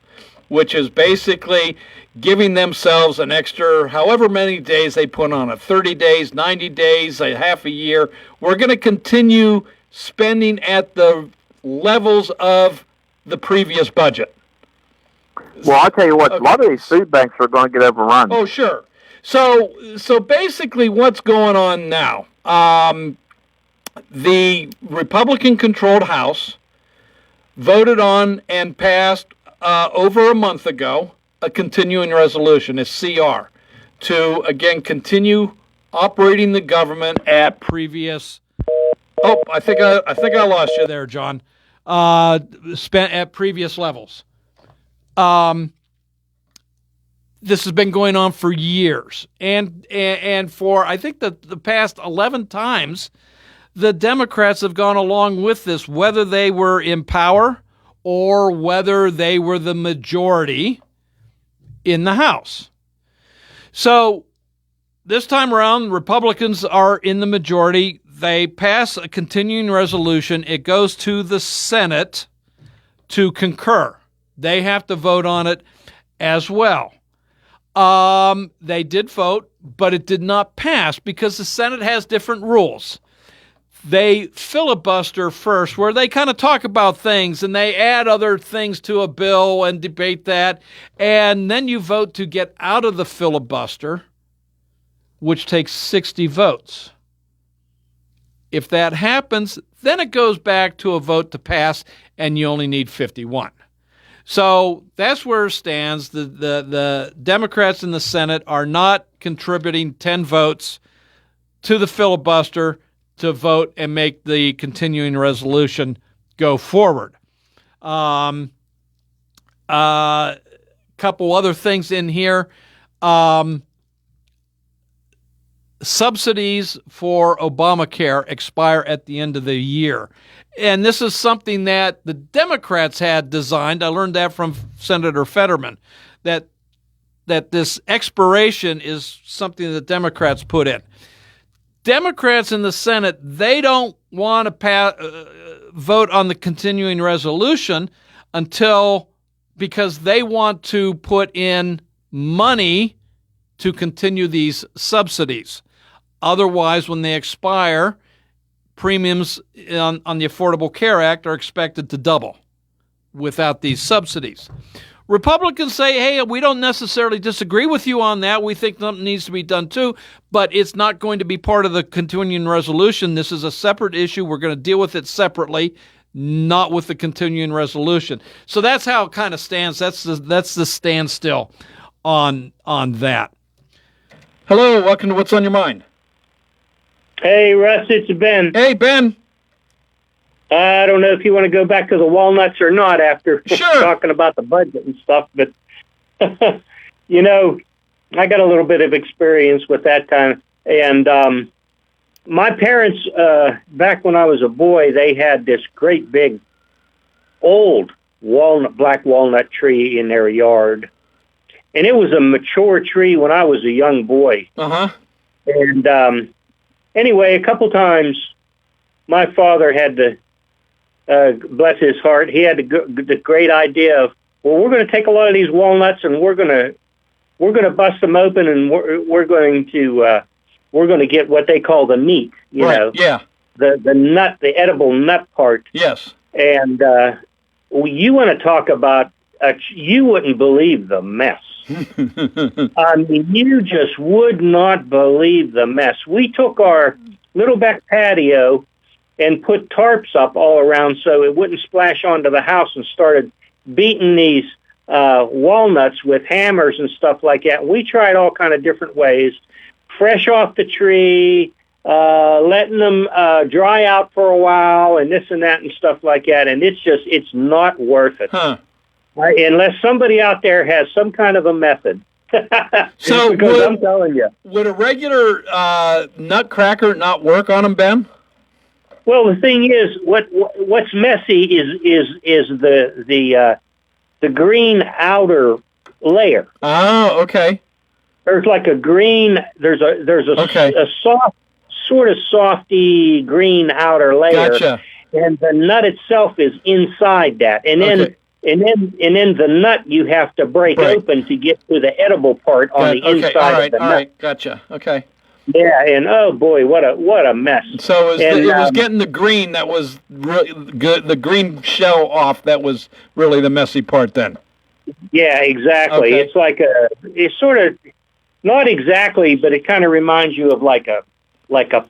which is basically giving themselves an extra however many days they put on it, 30 days, 90 days, a half a year. We're going to continue spending at the levels of the previous budget. Well, I'll tell you what, a lot of these food banks are going to get overrun. Oh, sure. So basically what's going on now, the Republican-controlled House voted on and passed over a month ago a continuing resolution, a CR, to, again, continue operating the government at previous... Oh, I think I lost you there, John. Spent at previous levels. This has been going on for years. And for, I think, the past 11 times, the Democrats have gone along with this, whether they were in power or whether they were the majority in the House. So this time around, Republicans are in the majority. They pass a continuing resolution. It goes to the Senate to concur. They have to vote on it as well. They did vote, but it did not pass because the Senate has different rules. They filibuster first, where they kind of talk about things and they add other things to a bill and debate that. And then you vote to get out of the filibuster, which takes 60 votes. If that happens, then it goes back to a vote to pass, and you only need 51. So that's where it stands. The Democrats in the Senate are not contributing 10 votes to the filibuster to vote and make the continuing resolution go forward. Couple other things in here. Subsidies for Obamacare expire at the end of the year. And this is something that the Democrats had designed. I learned that from Senator Fetterman, that this expiration is something that Democrats put in. Democrats in the Senate, they don't want to vote on the continuing resolution because they want to put in money to continue these subsidies. Otherwise, when they expire, premiums on the Affordable Care Act are expected to double without these subsidies. Republicans say, hey, we don't necessarily disagree with you on that. We think something needs to be done too, but it's not going to be part of the continuing resolution. This is a separate issue. We're going to deal with it separately, not with the continuing resolution. So that's how it kind of stands. That's the standstill on that. Hello, welcome to What's on Your Mind. Hey, Russ, it's Ben. Hey, Ben. I don't know if you want to go back to the walnuts or not after talking about the budget and stuff, but, you know, I got a little bit of experience with that time. And my parents, back when I was a boy, they had this great big old black walnut tree in their yard. And it was a mature tree when I was a young boy. Uh-huh. And anyway, a couple times my father had to, bless his heart, he had the great idea of, well, we're going to take a lot of these walnuts and we're going to bust them open and we're going to get what they call the meat, you know. Yeah. The nut, the edible nut part. Yes. And you want to talk about, you wouldn't believe the mess. I mean, you just would not believe the mess. We took our little back patio and put tarps up all around so it wouldn't splash onto the house and started beating these walnuts with hammers and stuff like that. We tried all kind of different ways, fresh off the tree, letting them dry out for a while and this and that and stuff like that. And it's not worth it. Huh. Unless somebody out there has some kind of a method. So because I'm telling you. Would a regular nutcracker not work on them, Ben? Well, the thing is, what's messy is the green outer layer. Oh, okay. There's like a green. There's a soft, sort of softy green outer layer. Gotcha. And the nut itself is inside that, and then. And then the nut you have to break open to get to the edible part on the inside of the nut. All right, gotcha. Okay. Yeah, and oh boy, what a mess. So it was getting the green that was really good, the green shell off that was really the messy part then. Yeah, exactly. Okay. It's like it's sort of, not exactly, but it kind of reminds you of like a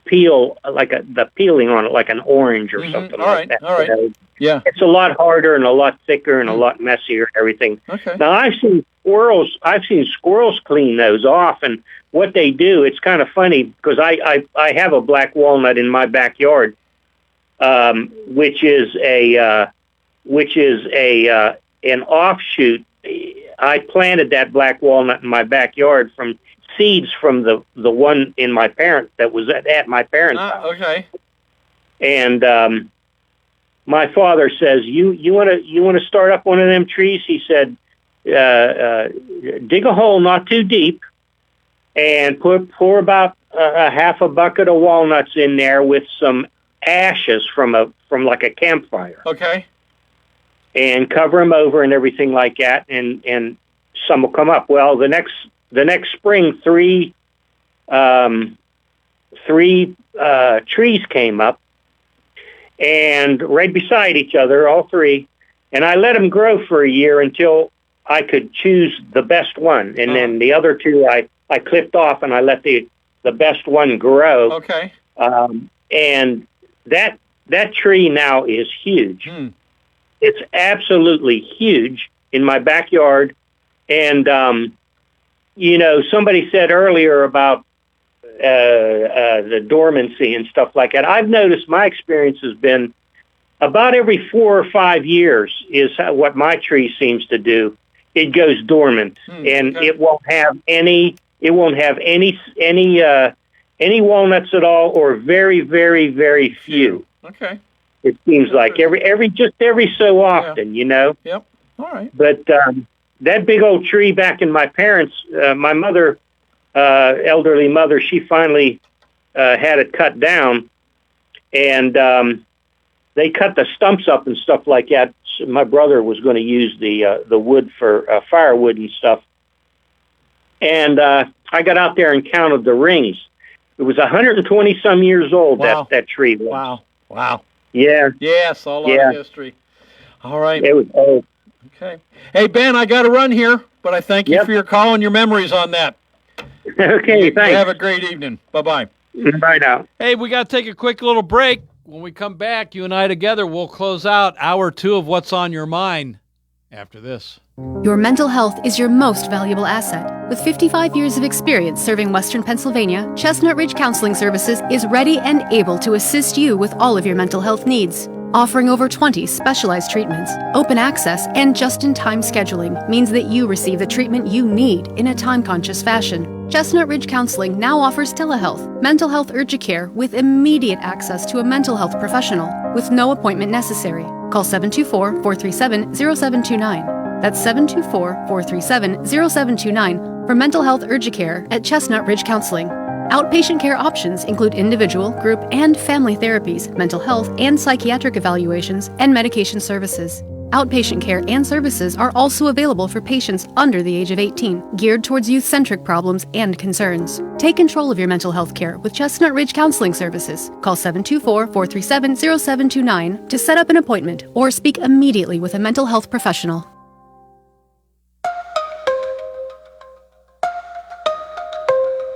peel, the peeling on it, like an orange or something like that. All right. You know? Yeah. It's a lot harder and a lot thicker and a lot messier and everything. Okay. Now I've seen squirrels clean those off, and what they do, it's kind of funny because I have a black walnut in my backyard, which is an offshoot. I planted that black walnut in my backyard from seeds from the one in my parent that was at my parents' house. Okay. And my father says, you want to start up one of them trees? He said, dig a hole not too deep, and pour about a half a bucket of walnuts in there with some ashes from like a campfire. Okay. And cover them over and everything like that, and some will come up. Well, the next spring, three trees came up, and right beside each other, all three. And I let them grow for a year until I could choose the best one, and then the other two I clipped off, and I let the best one grow. Okay. And that tree now is huge. It's absolutely huge in my backyard. And, somebody said earlier about the dormancy and stuff like that. I've noticed my experience has been about every 4 or 5 years is what my tree seems to do. It goes dormant, and it won't have any walnuts at all, or very, very, very few. Okay. It seems like every so often, Yep. All right. But that big old tree back in my parents, my mother, elderly mother, she finally had it cut down, and they cut the stumps up and stuff like that. So my brother was going to use the wood for firewood and stuff. And I got out there and counted the rings. It was 120 some years old. Wow. that tree was. Wow. Yeah. Yes, a lot of history. All right. It was old. Okay. Hey, Ben, I got to run here, but I thank you for your call and your memories on that. Okay, thanks. Have a great evening. Bye-bye. Bye now. Hey, we got to take a quick little break. When we come back, you and I together, we'll close out hour 2 of What's on Your Mind after this. Your mental health is your most valuable asset. With 55 years of experience serving Western Pennsylvania, Chestnut Ridge Counseling Services is ready and able to assist you with all of your mental health needs. Offering over 20 specialized treatments, open access, and just-in-time scheduling means that you receive the treatment you need in a time-conscious fashion. Chestnut Ridge Counseling now offers telehealth, mental health urgent care with immediate access to a mental health professional with no appointment necessary. Call 724-437-0729. That's 724-437-0729 for mental health urgent care at Chestnut Ridge Counseling. Outpatient care options include individual, group, and family therapies, mental health and psychiatric evaluations, and medication services. Outpatient care and services are also available for patients under the age of 18, geared towards youth-centric problems and concerns. Take control of your mental health care with Chestnut Ridge Counseling Services. Call 724-437-0729 to set up an appointment or speak immediately with a mental health professional.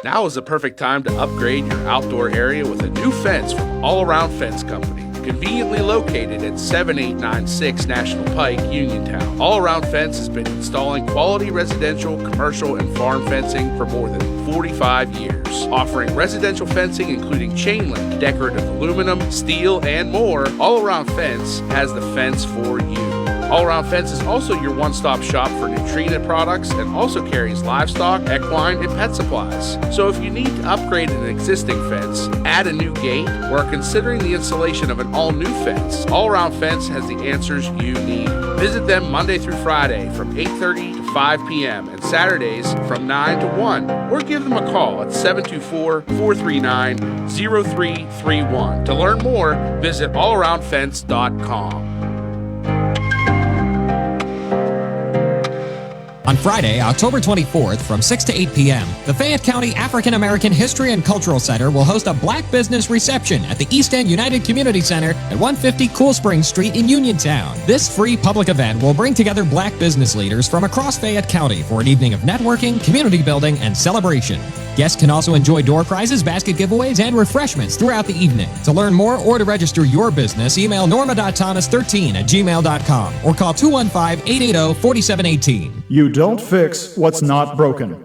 Now is the perfect time to upgrade your outdoor area with a new fence from All Around Fence Company. Conveniently located at 7896 National Pike, Uniontown. All Around Fence has been installing quality residential, commercial, and farm fencing for more than 45 years. Offering residential fencing including chain link, decorative aluminum, steel, and more, All Around Fence has the fence for you. All Around Fence is also your one-stop shop for Nutrena products and also carries livestock, equine, and pet supplies. So if you need to upgrade an existing fence, add a new gate, or are considering the installation of an all-new fence, All Around Fence has the answers you need. Visit them Monday through Friday from 8:30 to 5 p.m. and Saturdays from 9 to 1, or give them a call at 724-439-0331. To learn more, visit allaroundfence.com. On Friday, October 24th from 6 to 8 p.m., the Fayette County African American History and Cultural Center will host a Black Business Reception at the East End United Community Center at 150 Cool Springs Street in Uniontown. This free public event will bring together Black business leaders from across Fayette County for an evening of networking, community building, and celebration. Guests can also enjoy door prizes, basket giveaways, and refreshments throughout the evening. To learn more or to register your business, email norma.thomas13@gmail.com or call 215-880-4718. You don't fix what's not broken.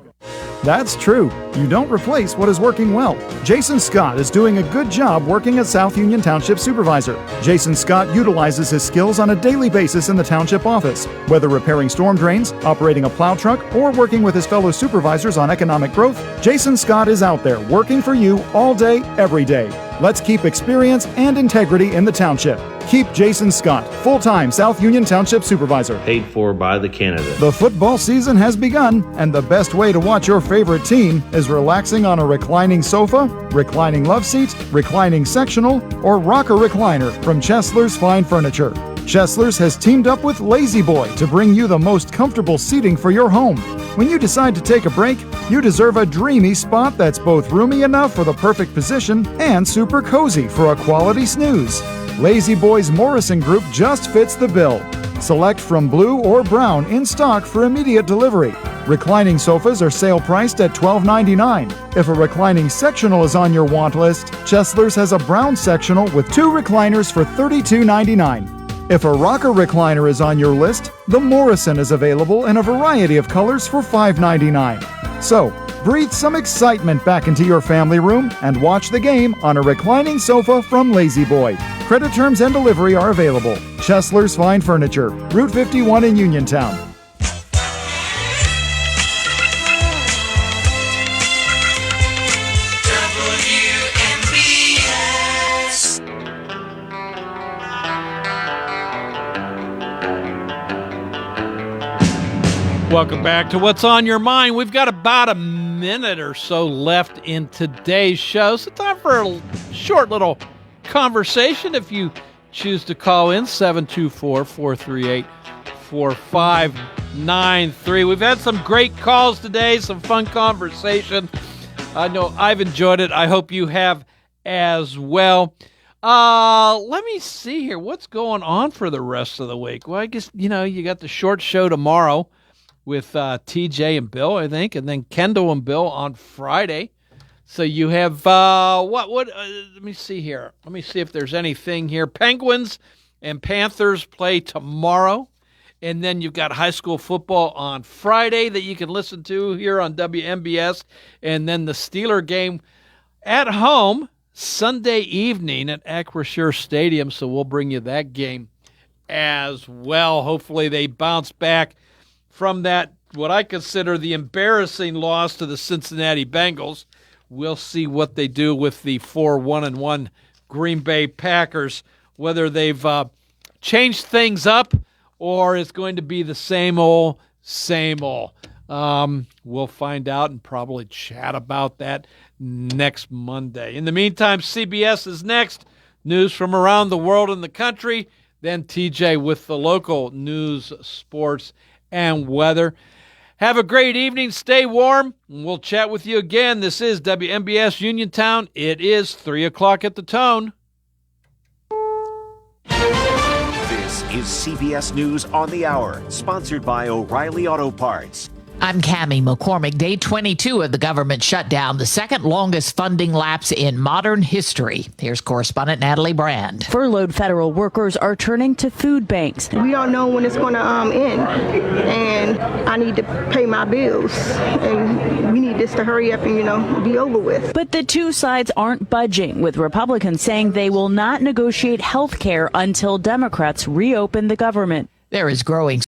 That's true. You don't replace what is working well. Jason Scott is doing a good job working as South Union Township Supervisor. Jason Scott utilizes his skills on a daily basis in the township office. Whether repairing storm drains, operating a plow truck, or working with his fellow supervisors on economic growth, Jason Scott is out there working for you all day, every day. Let's keep experience and integrity in the township. Keep Jason Scott, full-time South Union Township Supervisor. Paid for by the candidate. The football season has begun, and the best way to watch your favorite team is relaxing on a reclining sofa, reclining love seat, reclining sectional, or rocker recliner from Chesler's Fine Furniture. Chesler's has teamed up with Lazy Boy to bring you the most comfortable seating for your home. When you decide to take a break, you deserve a dreamy spot that's both roomy enough for the perfect position and super cozy for a quality snooze. Lazy Boy's Morrison Group just fits the bill. Select from blue or brown in stock for immediate delivery. Reclining sofas are sale priced at $12.99. If a reclining sectional is on your want list, Chesler's has a brown sectional with 2 recliners for $32.99. If a rocker recliner is on your list, the Morrison is available in a variety of colors for $5.99. So, breathe some excitement back into your family room and watch the game on a reclining sofa from Lazy Boy. Credit terms and delivery are available. Chesler's Fine Furniture, Route 51 in Uniontown. Welcome back to What's on Your Mind. We've got about a minute or so left in today's show, so time for a short little conversation. If you choose to call in, 724-438-4593. We've had some great calls today, some fun conversation. I know I've enjoyed it. I hope you have as well. Let me see here. What's going on for the rest of the week? Well, I guess, you got the short show tomorrow with TJ and Bill, I think, and then Kendall and Bill on Friday. So you have, let me see here. Let me see if there's anything here. Penguins and Panthers play tomorrow. And then you've got high school football on Friday that you can listen to here on WMBS. And then the Steeler game at home Sunday evening at Acrisure Stadium. So we'll bring you that game as well. Hopefully they bounce back from that, what I consider the embarrassing loss to the Cincinnati Bengals. We'll see what they do with the 4-1-1 Green Bay Packers, whether they've changed things up or it's going to be the same old, same old. We'll find out and probably chat about that next Monday. In the meantime, CBS is next. News from around the world and the country. Then TJ with the local news, sports, and weather. Have a great evening. Stay warm. And we'll chat with you again. This is WMBS Uniontown. It is 3 o'clock at the Tone. This is CBS News on the Hour, sponsored by O'Reilly Auto Parts. I'm Cammie McCormick. Day 22 of the government shutdown, the second longest funding lapse in modern history. Here's correspondent Natalie Brand. Furloughed federal workers are turning to food banks. We don't know when it's going to end, and I need to pay my bills, and we need this to hurry up and, be over with. But the two sides aren't budging, with Republicans saying they will not negotiate health care until Democrats reopen the government. There is growing